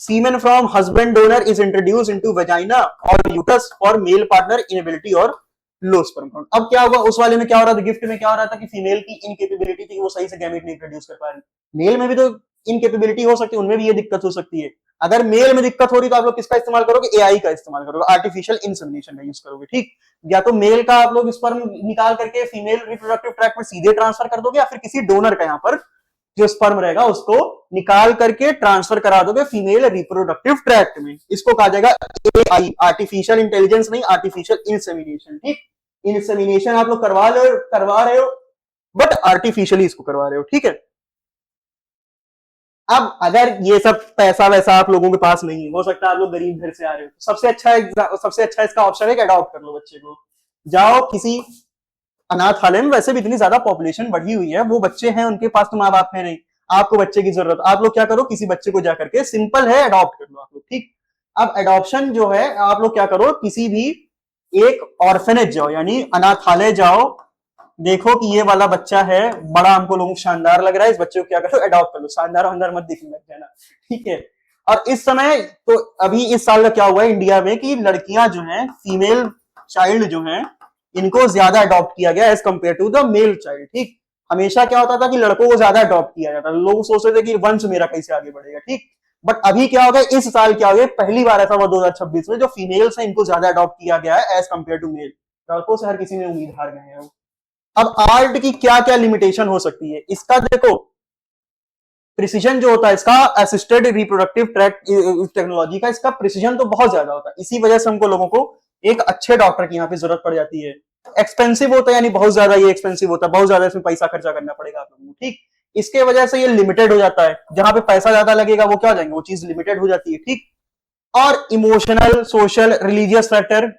Semen from husband donor is introduce into vagina और uterus for male partner inability और लो स्पर्म काउंट। अब क्या होगा? उस वाले में क्या हो रहा था? गिफ्ट में क्या हो रहा था कि फीमेल की इनकेपेबिलिटी थी, वो सही से गैमेट नहीं प्रोड्यूस कर पा रही। मेल में भी तो इनकेपेबिलिटी हो सकती है, उनमें भी ये दिक्कत हो सकती है। अगर मेल में दिक्कत हो रही तो आप लोग किसका इस्तेमाल करोगे? एआई का इस्तेमाल करोगे, आर्टिफिशियल इंसेमिनेशन का यूज करोगे। ठीक, या तो मेल का आप लोग स्पर्म निकाल करके फीमेल रिप्रोडक्टिव ट्रैक्ट में सीधे ट्रांसफर कर दोगे, या फिर किसी डोनर का यहाँ पर जो स्पर्म रहेगा उसको निकाल करके ट्रांसफर करा दोगे फीमेल रिप्रोडक्टिव ट्रैक्ट में। इसको कहा जाएगा एआई, आर्टिफिशियल इंटेलिजेंस नहीं, आर्टिफिशियल इंसेमिनेशन। ठीक, इंसेमिनेशन आप लोग करवा रहे हो बट आर्टिफिशियली इसको करवा रहे हो। ठीक है, अब अगर ये सब पैसा वैसा आप लोगों के पास नहीं है, हो सकता है आप लोग गरीब घर से आ रहे हो, तो सबसे अच्छा इसका ऑप्शन है कि अडॉप्ट कर लो बच्चे को। जाओ किसी अनाथालय में, वैसे भी इतनी ज्यादा पॉपुलेशन बढ़ी हुई है, वो बच्चे हैं उनके पास तो माँ बाप है नहीं, आपको बच्चे की जरूरत, आप लोग क्या करो, किसी बच्चे को जाकर के, सिंपल है, अडॉप्ट कर लो आप लोग, ठीक। अब अडॉप्शन जो है, आप लोग क्या करो, किसी भी एक ऑर्फेनेज जाओ, यानी अनाथालय जाओ, देखो कि ये वाला बच्चा है, बड़ा हमको लोगों को शानदार लग रहा है, इस बच्चे को क्या करो, अडॉप्ट कर लो, शानदार वानदार मत दिखने लग जाना, ठीक है। और इस समय तो अभी इस साल का क्या हुआ है इंडिया में कि लड़कियां जो हैं, फीमेल चाइल्ड जो हैं, इनको ज्यादा अडॉप्ट किया गया as compared to the male child, ठीक। हमेशा क्या होता था कि लड़कों को ज्यादा अडॉप्ट किया जाता था, लोग सोचते थे कि वंश मेरा कैसे आगे बढ़ेगा, ठीक। बट अभी क्या हो गया, इस साल क्या हो गया, पहली बार ऐसा हुआ 2026 में, जो फीमेल्स है इनको ज्यादा अडॉप्ट किया गया है एज कम्पेयर टू मेल। लड़कों से हर किसी में उम्मीद हार गए हैं। अब आर्ट की क्या क्या लिमिटेशन हो सकती है, इसका देखो, प्रिसीजन जो होता है इसका, असिस्टेड रिप्रोडक्टिव ट्रैक टेक्नोलॉजी का, इसका प्रिसीजन तो बहुत ज्यादा होता है, इसी वजह से हमको लोगों को एक अच्छे डॉक्टर की यहाँ पे जरूरत पड़ जाती है। एक्सपेंसिव होता है, यानी बहुत ज्यादा ये एक्सपेंसिव होता है, बहुत ज्यादा इसमें पैसा खर्चा करना पड़ेगा आप लोगों को, ठीक। इसके वजह से ये लिमिटेड हो जाता है, जहां पे पैसा ज्यादा लगेगा वो क्या हो जाएंगे, वो चीज लिमिटेड हो जाती है, ठीक। और इमोशनल, सोशल, रिलीजियस फैक्टर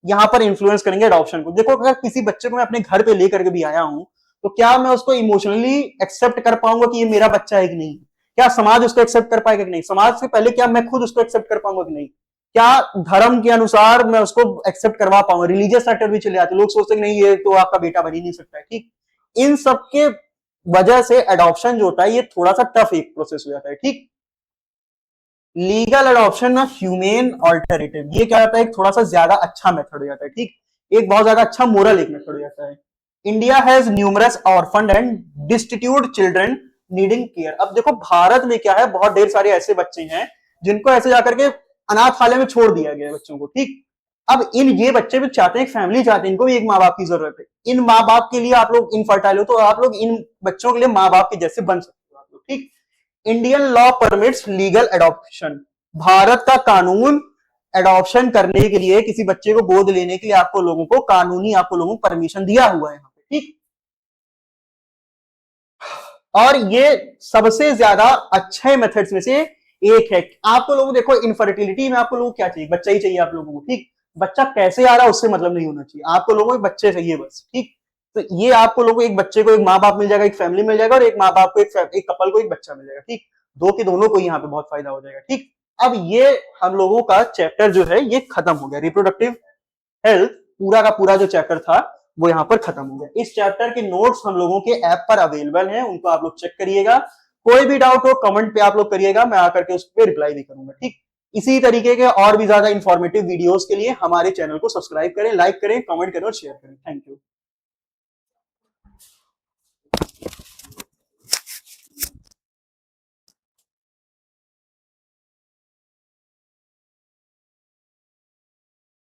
यहाँ पर इन्फ्लुएंस करेंगे अडॉप्शन को। देखो, अगर किसी बच्चे को मैं अपने घर पे लेकर के भी आया हूं, तो क्या मैं उसको इमोशनली एक्सेप्ट कर पाऊंगा कि ये मेरा बच्चा है कि नहीं? क्या समाज उसको एक्सेप्ट कर पाएगा कि नहीं? समाज से पहले क्या मैं खुद उसको एक्सेप्ट कर पाऊंगा कि नहीं? क्या धर्म के अनुसार मैं उसको एक्सेप्ट करवा पाऊंगा? रिलीजियस फैक्टर भी चले आते, लोग सोचते हैं नहीं ये तो आपका बेटा बन ही नहीं सकता है, ठीक। इन सब के वजह से अडॉप्शन जो होता है ये थोड़ा सा टफ एक प्रोसेस हो जाता है, ठीक। Legal adoption of humane alternative, ये क्या होता है, एक थोड़ा सा ज्यादा अच्छा मेथड हो जाता है, ठीक। एक बहुत ज्यादा अच्छा मोरल एक मेथड हो जाता है। India has numerous orphan and destitute children needing care. अब देखो भारत में क्या है, बहुत ढेर सारे ऐसे बच्चे हैं जिनको ऐसे जाकर के अनाथालय में छोड़ दिया गया है बच्चों को, ठीक। अब इन ये बच्चे भी चाहते हैं, एक फैमिली चाहते हैं, इनको भी एक माँ बाप की जरूरत है। इन माँ बाप के लिए आप लोग इनफर्टाइल हो, तो आप लोग इन बच्चों के लिए माँ बाप के जैसे बन सकते हो आप लोग, ठीक। Indian law permits legal adoption, Bharat का कानून एडॉप्शन करने के लिए, किसी बच्चे को गोद लेने के लिए आपको लोगों को कानूनी, आपको लोगों को परमिशन दिया हुआ है यहाँ पे, ठीक। और ये सबसे ज्यादा अच्छे मेथड्स में से एक है। आपको लोगों देखो, इनफर्टिलिटी में आपको लोगों को क्या चाहिए, बच्चा ही चाहिए आप लोगों को, ठीक। बच्चा कैसे आ रहा है उससे मतलब नहीं होना चाहिए, आपको लोगों को बच्चे चाहिए बस, ठीक। तो ये आपको लोगों को एक बच्चे को एक माँ बाप मिल जाएगा, एक फैमिली मिल जाएगा, और एक माँ बाप को एक कपल को एक बच्चा मिल जाएगा, ठीक। दो के दोनों को यहाँ पे बहुत फायदा हो जाएगा, ठीक। अब ये हम लोगों का चैप्टर जो है ये खत्म हो गया, रिप्रोडक्टिव हेल्थ पूरा का पूरा जो चैप्टर था वो यहाँ पर खत्म हो गया। इस चैप्टर के नोट्स हम लोगों के ऐप पर अवेलेबल हैं, उनको आप लोग चेक करिएगा। कोई भी डाउट हो कमेंट पे आप लोग करिएगा, मैं आकर के उस पर रिप्लाई भी करूंगा, ठीक। इसी तरीके के और भी ज्यादा इंफॉर्मेटिव वीडियोस के लिए हमारे चैनल को सब्सक्राइब करें, लाइक करें, कमेंट करें और शेयर करें। Thank you.